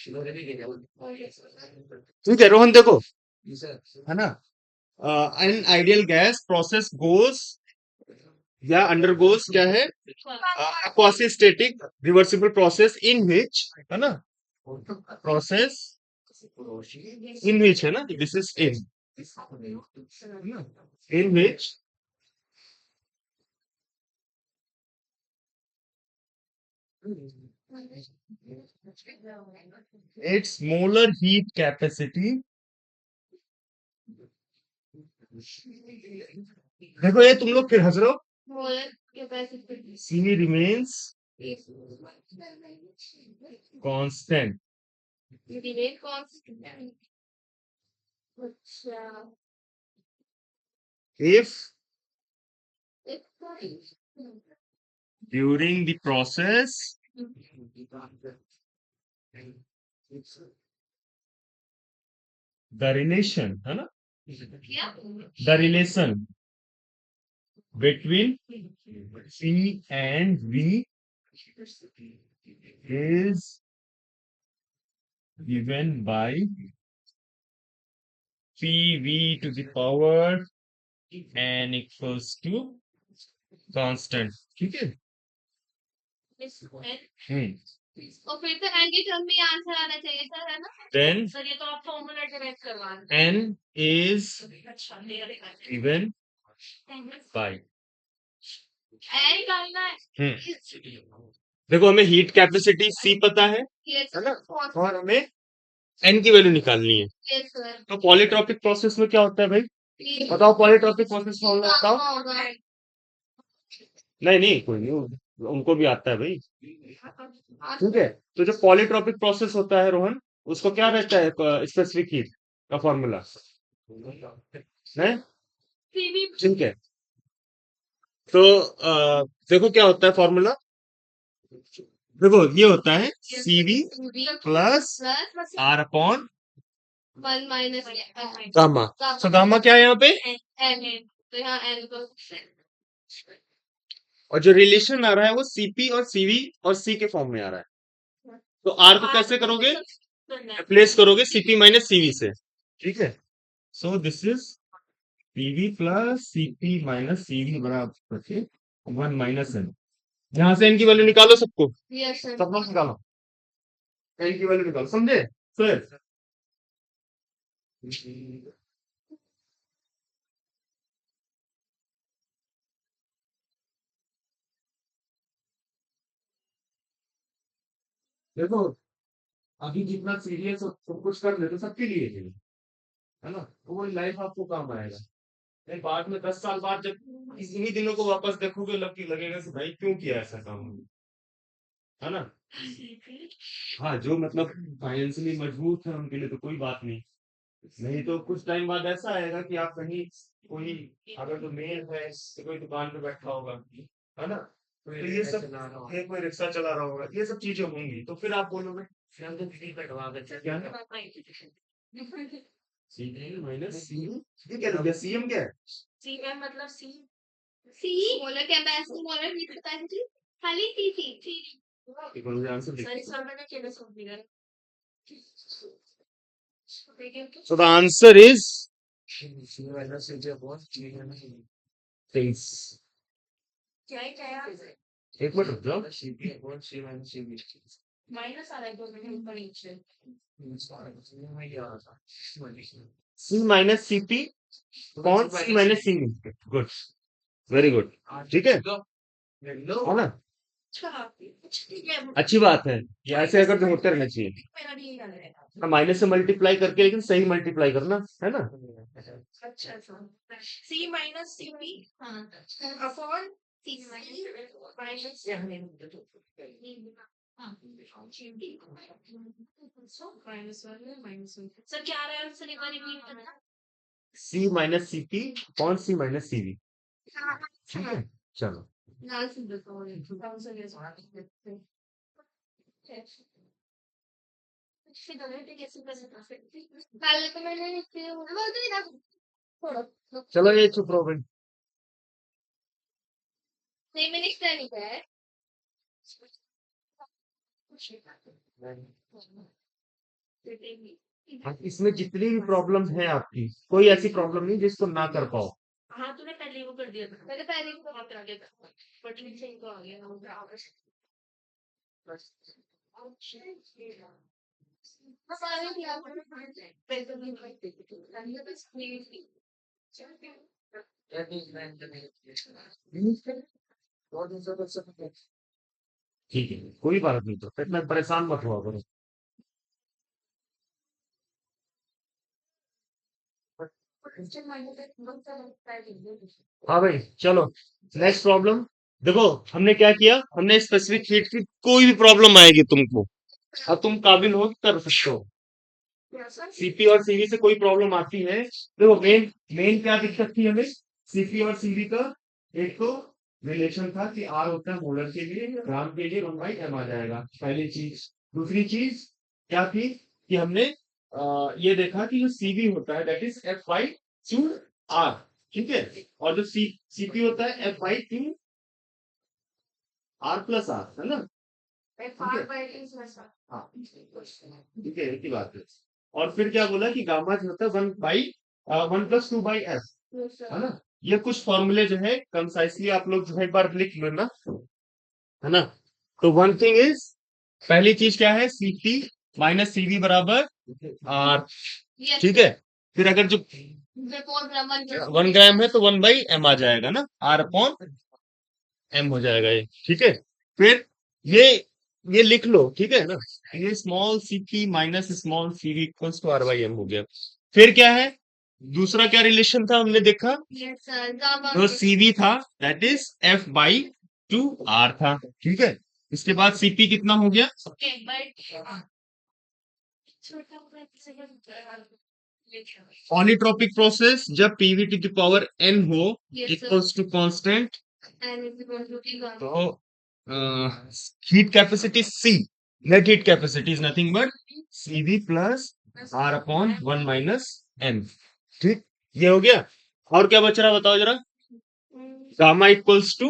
इधर भी गया। ठीक है रोहन, देखो, जी सर। है ना, an ideal gas process goes या अंडरगोज क्या है, quasi static reversible process in which, है ना, process in which, है ना, this is in which its molar heat capacity, देखो ये तुम लोग फिर हंस रहे हो, C remains constant if during the process the relation, है ना, the relation between C and V is given by PV to the power n equals to constant, ठीक है। और फिर तो n की टर्म में आंसर आना चाहिए था, है ना? देन सर ये तो आप फॉर्मूला डायरेक्ट करवा रहे हैं। n is अच्छा n given by निकालना है। देखो हमें हीट कैपेसिटी C पता है यस ना, सर। और हमें n की वैल्यू निकालनी है। Yes sir. तो पॉलीट्रॉपिक प्रोसेस में क्या होता है भाई, बताओ पॉलीट्रॉपिक प्रोसेस फॉर्मूला बताओ। नहीं नहीं कोई नहीं, उनको भी आता है भाई, ठीक है। तो जो पॉलीट्रॉपिक प्रोसेस होता है रोहन, उसको क्या रहता है स्पेसिफिक हीट का फॉर्मूला है, ठीक है। तो देखो क्या होता है फॉर्मूला, देखो ये होता है CV plus R upon one minus gamma. तो गामा क्या है यहाँ पे, n है, तो यहाँ n को और जो रिलेशन आ रहा है वो CP और CV और C के फॉर्म में आ रहा है। तो R को कैसे करोगे, रिप्लेस करोगे CP माइनस CV से, ठीक है। So this is PV plus CP minus CV बराबर 1 माइनस n। यहाँ से n की वैल्यू निकालो सबको, यस सर। सब लोग निकालो, n की वैल्यू निकालो, समझे फिर। देखो अभी जितना सीरियस सब कुछ कर ले तो सबके लिए है ना, तो वो लाइफ आपको काम आएगा। नहीं बाद में 10 साल बाद जब इन्हीं दिनों को वापस देखोगे लगेगा कि भाई क्यों किया ऐसा काम, है ना। हाँ जो मतलब फाइनेंशियली मजबूत है उनके लिए तो कोई बात नहीं, नहीं तो कुछ टाइम बाद ऐसा आएगा कि आप कहीं कोई अगर तो मेल है तो कोई दुकान पे बैठा होगा, है ना, तो ये सब ये कोई रिक्शा चला रहा होगा, ये सब चीजें होंगी तो फिर आप बोलोगे क्या है CM माइनस सी, ये क्या लग गया, CM क्या है, CM मतलब C molar capacity molar heat capacity खाली सी एक बार मुझे आंसर सर देखिए। इस मैंने केले सुन लिया So the answer is 23। क्या है क्या है एक मिनट रुक जाओ, माइनस आ रहा है दो मिनट ऊपर नीचे C माइनस CP कौन C minus CV, good very good, ठीक है ना, अच्छा ठीक है अच्छी बात है, ये ऐसे अगर तो होते रहना चाहिए। मेरा भी यही हाल है हाँ, माइनस से मल्टीप्लाई करके लेकिन सही मल्टीप्लाई करना है ना। अच्छा अच्छा सी माइनस सी पी हाँ upon C minus minus one minus one sir क्या आ रहा है आंसर एक बार रिपीट करना C माइनस CP कौन C माइनस CV, ठीक है चलो। आंसर बताओ आंसर ये पहले तो मैंने थोड़ा चलो ये चुप रहो भाई, नहीं मैंने एक्स्ट्रा नहीं किया है इसमें जितनी भी प्रॉब्लम है आपकी कोई ऐसी प्रॉब्लम नहीं जिसको ना कर पाओ। हाँ तूने पहले वो कर दिया था मैंने पहले ही बहुत आ गया था बट नीचे ही तो आ गया ठीक है कोई बात नहीं, तो इतना परेशान मत हुआ करो। हाँ भाई चलो नेक्स्ट प्रॉब्लम, देखो हमने क्या किया, हमने स्पेसिफिक हीट की कोई भी प्रॉब्लम आएगी तुमको, अब तुम काबिल हो कर सकते हो। CP और CV से कोई प्रॉब्लम आती है, देखो मेन मेन क्या दिक्कत थी हमें, CP और CV का एक तो रिलेशन था कि R होता है मोलर के लिए, ग्राम के लिए 1/m आ जाएगा, पहली चीज। दूसरी चीज क्या थी कि हमने ये देखा कि जो CV होता है दैट इज F/2R, ठीक है, और जो CP होता है F/2R प्लस R, है ना, हाँ ठीक है एक ही बात है। और फिर क्या बोला कि गामा जो होता है 1/m 1+2/f, Yes, sir. है ना? ये कुछ फॉर्मूले जो है कंसाइसली आप लोग जो है एक बार लिख लो ना, है ना? तो वन थिंग इज, पहली चीज क्या है, Cp माइनस Cv बराबर R, Yes, ठीक sir. है? फिर अगर जो Before grammar, just 1 ग्राम है तो 1/m आ जाएगा ना, R अपॉन m हो जाएगा ये, ठीक है? फिर ये ये लिख लो, ठीक है ना? ये small Cp minus small Cv equals to R/m हो गया। फिर क्या है, दूसरा क्या रिलेशन था हमने देखा, yes, sir. Gamma. जो Cv था दैट इज F/2R था, ठीक है? इसके बाद Cp कितना हो गया, Okay, but छोटा बड़ा पॉलीट्रोपिक प्रोसेस जब PV to the power n हो Yes, sir. Equals to constant, And it's going to be gone. तो heat capacity C, net heat capacity is nothing but Cv plus R upon 1 minus n, ठीक? ये हो गया। और क्या बच रहा बताओ जरा, gamma equals to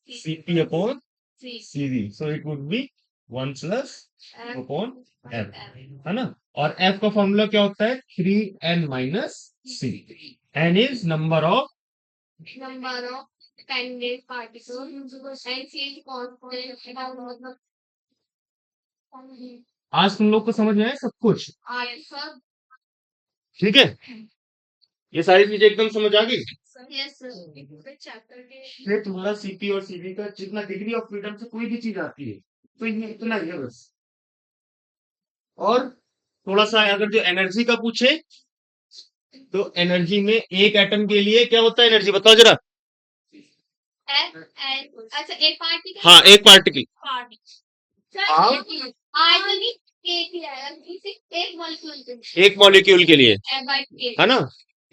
Cp upon C. Cv, so it would be 1 plus F. Upon f, है ना? और f का फॉर्मूला क्या होता है, 3n minus c, n is number of, Number of candidate particles and C is constant. आज तुम लोग को समझ में आया सब कुछ, Answer. ठीक है? ये सारी चीजें एकदम समझ आ गई? Yes, sir. Chapter के फिर तुम्हारा सीपी और सीवी का जितना डिग्री ऑफ फ्रीडम से कोई भी चीज आती है तो ये इतना ही है बस। और थोड़ा सा अगर जो एनर्जी का पूछे तो एनर्जी में एक एटम के लिए क्या होता है एनर्जी, बताओ जरा। F and अच्छा एक पार्टिकल हाँ, एक पार्टिकल, हाँ। आयतन एक ही है इसे एक मॉलिक्यूल के एक मॉलिक्यूल के लिए, F/K है ना?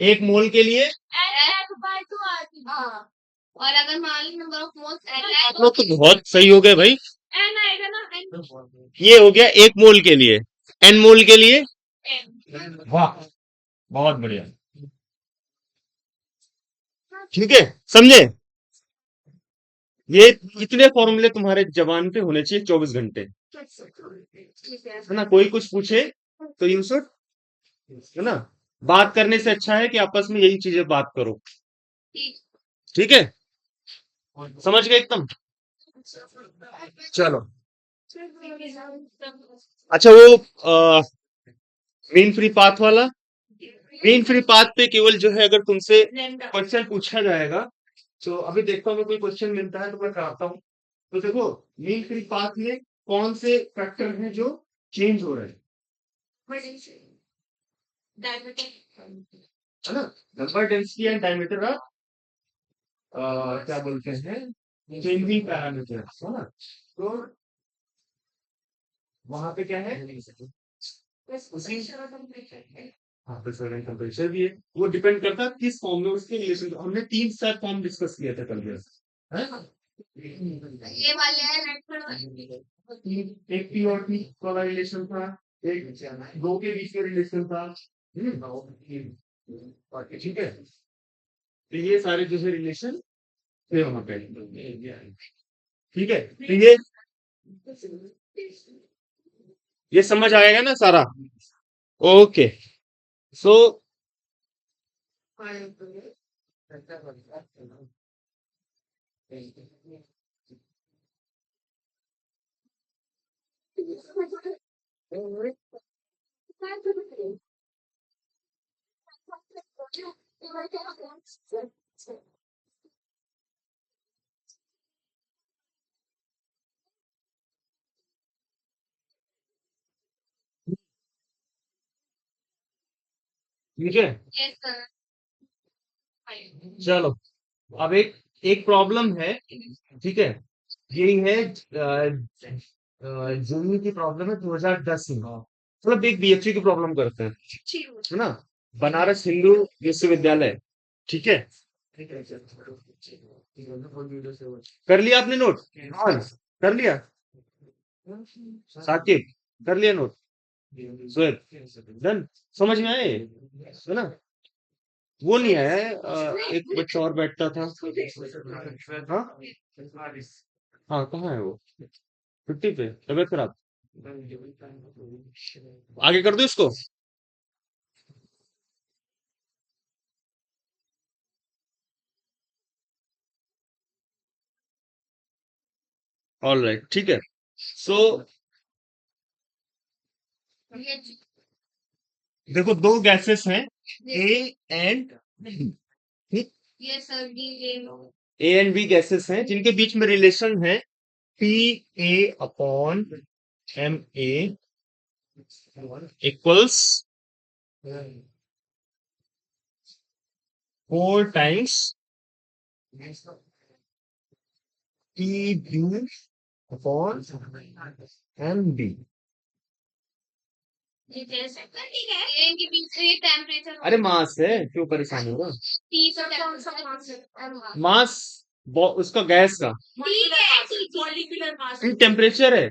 एक मोल के लिए F/2 आती हाँ और अगर मान लो नंबर ऑफ मोल्स आप लोग तो बहुत सही हो गए भाई। n आएगा ना n ये हो गया एक मोल के लिए, एन मोल के लिए, n वाह बहुत बढ़िया, ठीक है, समझे? ये इतने फॉर्मूले तुम्हारे जबान पे होने चाहिए 24 घंटे, ठीक है है ना? कोई कुछ पूछे तो यू शुड, है ना? बात करने से अच्छा है कि आपस में यही चीजें बात करो, ठीक ठीक है? समझ गए एकदम? चलो, अच्छा वो मीन फ्री पाथ वाला, मीन फ्री पाथ पे केवल जो है अगर तुमसे क्वेश्चन पूछा जाएगा तो अभी देखता हूँ मैं कोई क्वेश्चन मिलता है तो मैं कराता हूँ। तो देखो मीन फ्री पाथ में कौन से फैक्टर हैं जो चेंज हो रहे हैं, है ना? Number, density and diameter of क्या बोलते हैं चेंजिंग पैरामीटर, है ना? तो वहां पे क्या है, उसी हाँ प्रेशर एंड टेम्परेचर भी है, वो डिपेंड करता है किस फॉर्म में उसके रिलेशन। हमने 3 फॉर्म डिस्कस किया था कल में, है? ये वाले हैं एक पी और पी वाला रिलेशन था, एक दो के बीच में रिलेशन था, ठीक है? तो ये सारे जो है रिलेशन थे वहां पे, ठीक है? तो ये समझ आएगा ना सारा? ओके, सो ठीक है, Yes, sir. चलो अब एक एक प्रॉब्लम है, ठीक है? यही है जूनी की प्रॉब्लम है 2010 में, मतलब एक बीएचयू की प्रॉब्लम करते हैं, है ना? बनारस हिंदू विश्वविद्यालय, ठीक है? कर लिया आपने नोट? हाँ, कर लिया साकिब, कर लिया नोट? जोएब डन, समझ में आए, है ना? वो नहीं आया है, एक बच्चा और बैठता था, हाँ हाँ कहाँ है वो, छुट्टी पे, तबीयत खराब, आगे कर दो इसको। ऑल राइट, ठीक है। सो ये देखो दो गैसेस हैं, ए एंड बी। ये सर डी ले लो। ए एंड बी गैसेस हैं जिनके बीच में रिलेशन है P A upon M A equals 4 times P B upon M B. ये जैसे ठीक है, ये इनके बीच ये टेम्परेचर अरे मास है, क्यों परेशान होगा? टी का टेम्परेचर मास उसका गैस का ठीक है, मॉलिक्यूलर मास टेम्परेचर है।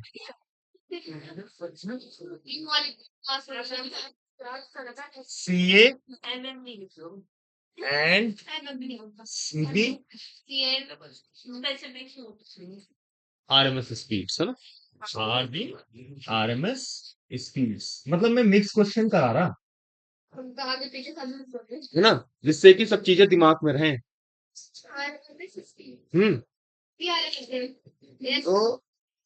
C A and C B R M S speeds है ना, or B R M S speeds, मतलब मैं मिक्स क्वेश्चन करा रहा है ना, जिससे कि सब चीजें दिमाग में रहें। तो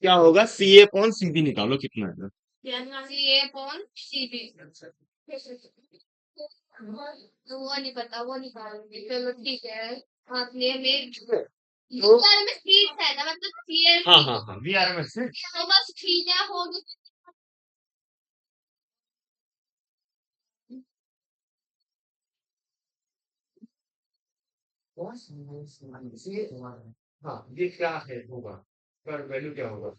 क्या होगा, सी ए अपॉन सी बी निकालो कितना है। वो नहीं पता, वो निकालूंगी, चलो ठीक है। आपने मेरे तो में स्पीड है ना, मतलब क्लियर हाँ हाँ हाँ, वी आर एम एस है। तो बस ठीक है, हो गया। हाँ, ये क्या है होगा, पर वैल्यू क्या होगा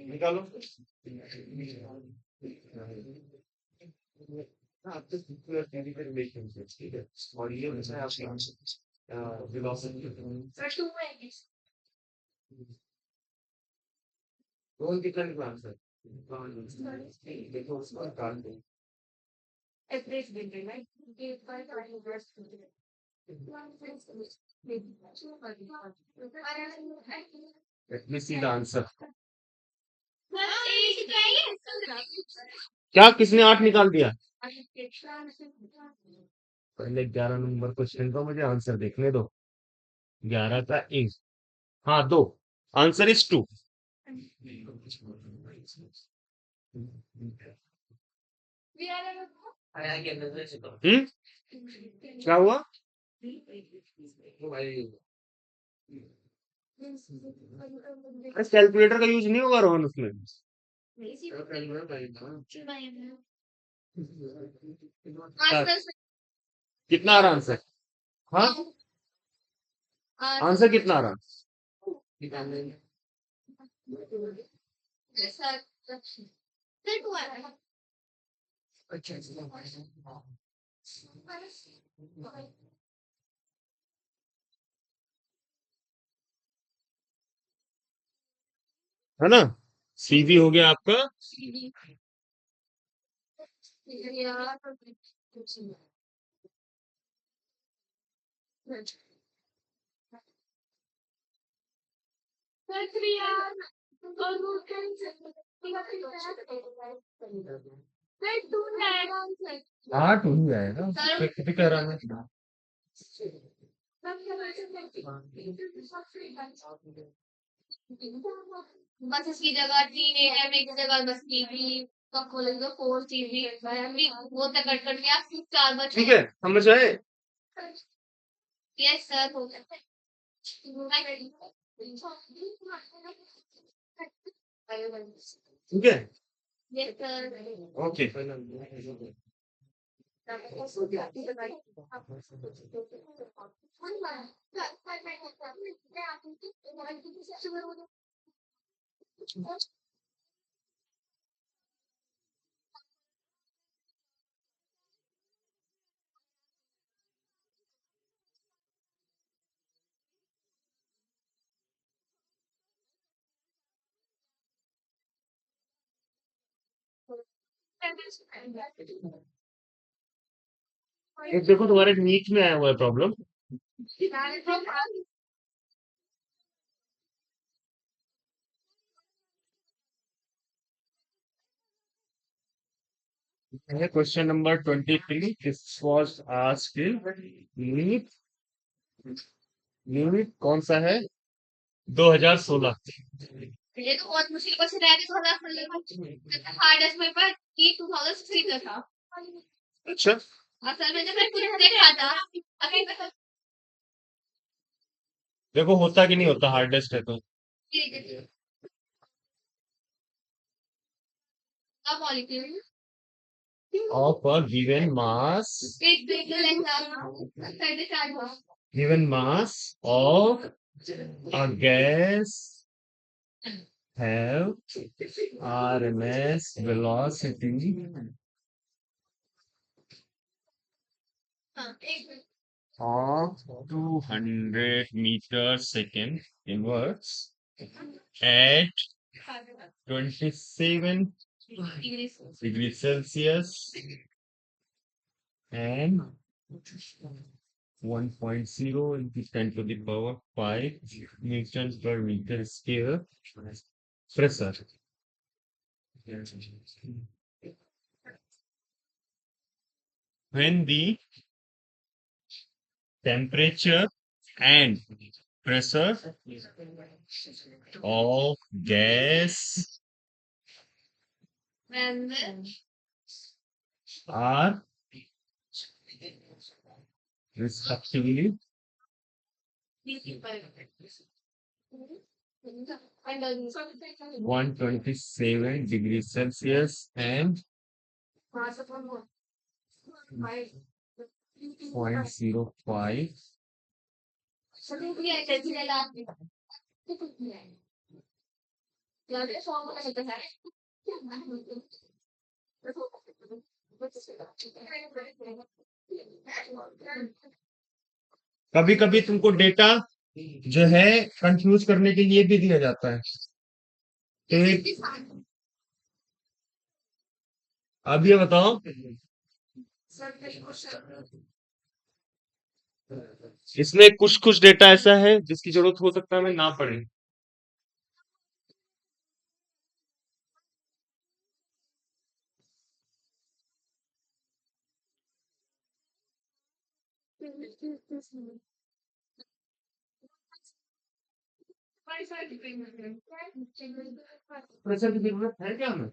निकालो। हाँ, तो केमिकल रिलेशनशिप, ठीक है। और ये होता है आपका वेलोसिटी। कौन कितना निकाल आंसर देखो, उसको निकाल दो। Let me see the answer. क्या किसने 8 निकाल दिया? पहले 11 नंबर क्वेश्चन का मुझे आंसर देखने दो। 11 का 1, हाँ 2, आंसर इज 2। क्या हुआ? कैलकुलेटर का यूज नहीं होगा रोहन उसमें। कितना आ रहा आंसर? हाँ, आंसर कितना आ रहा? है ना, सीवी हो गया आपका। आठ हो जाएगा, कितने कह रहा है? बस इसकी जगह टी एम की जगह बस टीवी का खोलेंगे, 4 टीवी वो तक कट कट के आप 4 बचे। ठीक है, समझ आए? यस सर, हो गया। ठीक है, यस सर। ओके। एक देखो तुम्हारे नीच में आया हुआ है problem. Question number 23, this was asked in NEET. NEET कौन सा है? 2016। ये तो बहुत मुश्किल क्वेश्चन है 2000 कर लेगा हार्डेस्ट पेपर की 2016 का था अच्छा असल में जब मैं पूरा देखा था अभी मैं देखो होता कि नहीं होता हार्डेस्ट है तो का molecule of a given mass एक बिल्कुल एग्जाम करने स्टार्ट हुआ given mass of a gas have RMS velocity हाँ एक of 200 meters second inwards at 27 degrees Celsius and 1.0 into 10 to the power 5 newtons per meter square pressure. When the temperature and pressure of gas when are respectively 127 degrees Celsius and 0.05 कभी कभी तुमको data जो है confuse करने के लिए भी दिया जाता है तो अब ये बताओ इसमें कुछ कुछ डेटा ऐसा है जिसकी जरूरत हो सकता है मैं ना पढ़े प्रेशर की जरूरत है क्या हमें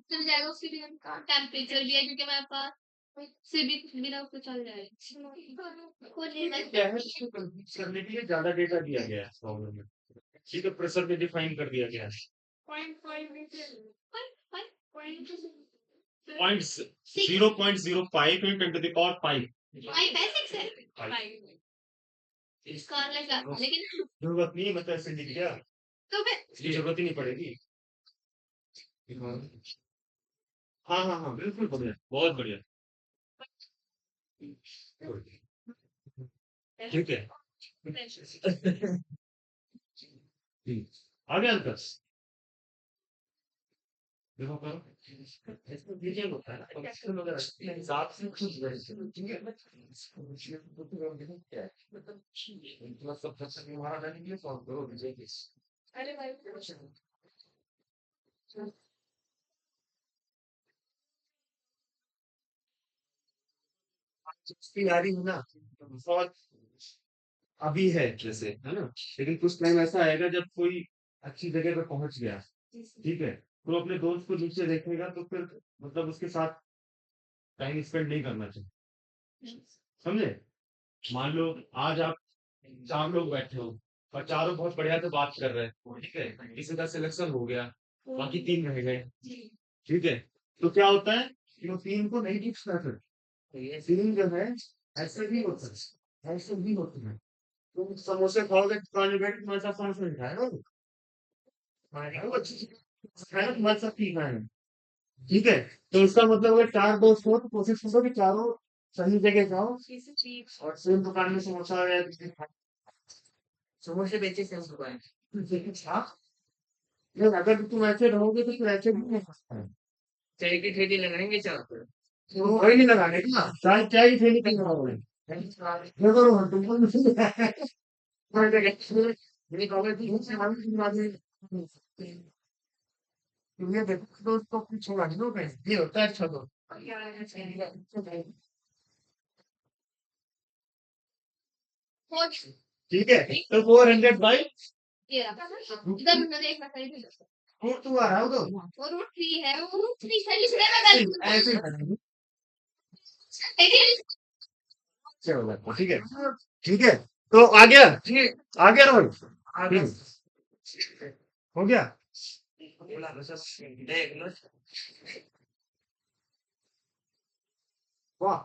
चल जाएगा उसके भी टेम्परेचर भी है क्योंकि मेरे पास से भी बिना कुछ चल जाएगा क्या है इसको कंफ्यूज करने के लिए ज्यादा डेटा दिया गया है प्रॉब्लम में ठीक है प्रेशर भी डिफाइन कर दिया गया है point 0.05 into 10 to the power 5 लेकिन जरूरत नहीं है मतलब ऐसे लिख दिया तो फिर इसकी जरूरत ही नहीं पड़ेगी हाँ हाँ हाँ बिल्कुल बढ़िया बहुत बढ़िया ठीक है आगे अंतर देखो करो इसमें डिटेल होता है ना फंक्शन वगैरह के हिसाब से कुछ ठीक है क्या है मतलब सब जब तक हमारा नहीं है सॉल्व करो विजय के अरे भाई इसकी आ रही है ना बहुत अभी है जैसे है ना लेकिन कुछ टाइम ऐसा आएगा जब कोई अच्छी जगह पे पहुंच गया ठीक है तो अपने दोस्त को नीचे देखेगा तो फिर मतलब उसके साथ टाइम स्पेंड नहीं करना चाहिए समझे मान लो आज आप 4 लोग बैठे हो और चारों बहुत बढ़िया से बात कर रहे हैं ठीक है किसी का सिलेक्शन हो गया बाकी 3 रह गए ठीक है तो क्या होता है कि वो 3 को नहीं पूछना फिर ये 3 जो है ऐसे भी होता है ऐसे भी होते हैं तुम समोसे खाओगे दुकान में बैठ तुम्हारे साथ समोसे नहीं खाएगा वो अच्छी चीज़ है ना तुम्हारे साथ पीना है ठीक है तो इसका मतलब अगर 4 दोस्त हो तो कोशिश करो कि चारों सही जगह जाओ और सेम दुकान में समोसा या समोसे बेचे सेम दुकान हाँ नहीं अगर तुम ऐसे रहोगे तो फिर ऐसे भी नहीं सकता है चाय की ठेली लगाएंगे चार पर तो वही नहीं लगाने का चाय चाय की ठेली कहीं लगाओगे देखो रोहन तुमको नहीं ये कहोगे कि मुझसे मालूम की बात है ये देखो दोस्त को कुछ होगा नहीं होगा ये होता है अच्छा तो ठीक है तो 400 बाई ये रहा इधर मुझे देखना चाहिए तू आ रहा हो तो वो रूट 3 है वो रूट 3 सही से मैं ऐसे ही गलत करेंगे। लेकिन चलो ठीक है ठीक है। तो आ गया आ गया रोहन हो गया देख लो वाह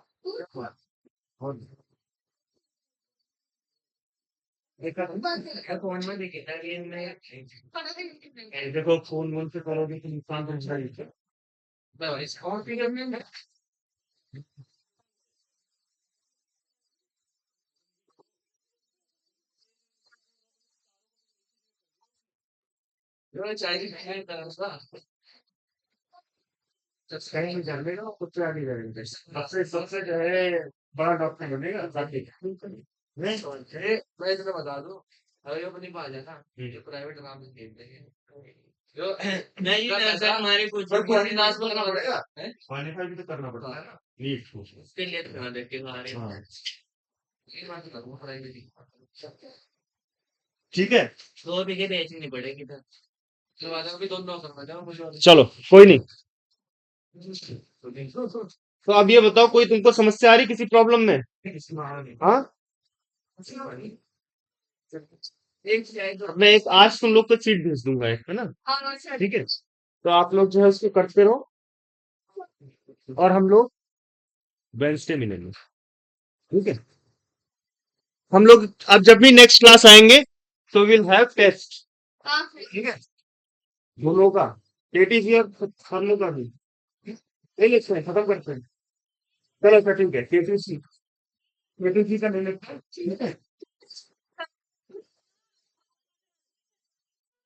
हो गया। फोन में देखे था ये मैं देखो फोन वोन से करोगे तो नुकसान तो होगा ही। इसका और भी करने में जो चाहिए है तरह सा कहीं भी जान लेगा कुछ आगे करेंगे सबसे सबसे जो है बड़ा डॉक्टर बनेगा ताकि नहीं मैं इतना बता दूं अगर ये अपनी बात है ना जो प्राइवेट काम में खेलते हैं जो नहीं सर हमारे कुछ पर भी क्लास में करना पड़ेगा हैं? क्वालिफाई भी तो करना पड़ता है ना नीट को उसके लिए तो देख के हमारे हाँ ये बात करूँ प्राइवेट ठीक है 2 बीघे बेचनी पड़ेगी तो जो बात है अभी दोनों करना जाओ मुझे चलो कोई नहीं तो अब ये बताओ कोई तुमको समस्या आ रही किसी प्रॉब्लम में हाँ एक जाएगा मैं एक आज तुम लोग को चीट भेज दूंगा एक है ना हाँ सर ठीक है तो आप लोग जो है उसको करते रहो और हम लोग वेंसडे मिलेंगे ठीक है हम लोग अब जब भी नेक्स्ट क्लास आएंगे तो विल हैव टेस्ट हाँ ठीक है दोनों का केटीसी और हम लोग का भी ले लेते हैं खत्म करते हैं चलो अच्छा ठीक है केटीसी केटीसी का ले लेते हैं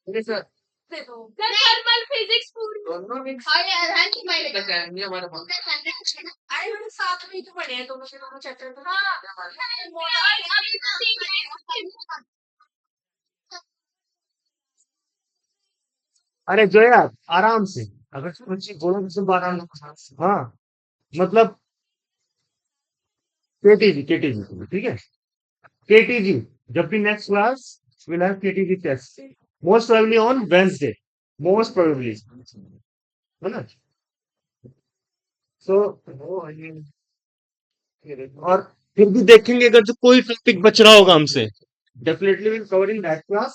ठीक है सर थर्मल फिजिक्स पूरी दोनों मिक्स हाँ ये आधार की माइल तक आएंगे हमारे पास अरे मैंने साथ में ही तो पढ़े हैं दोनों के दोनों चैप्टर तो हाँ अभी तो 3 अरे जो यार आराम से अगर कुछ चीज बोलो तो सब आराम से हाँ मतलब केटीजी ठीक है केटीजी जब भी next class will have KTG test most probably on Wednesday most probably है ना सो और फिर भी देखेंगे अगर जो कोई टॉपिक बच रहा होगा हमसे definitely will cover in that class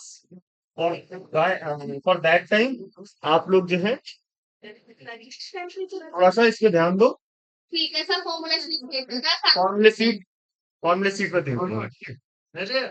और फॉर दैट टाइम आप लोग जो है थोड़ा सा इस पे ध्यान दो ठीक है सर फॉर्मूला शीट भेज देगा फॉर्मूले सीट पर ध्यान दो ठीक है अरे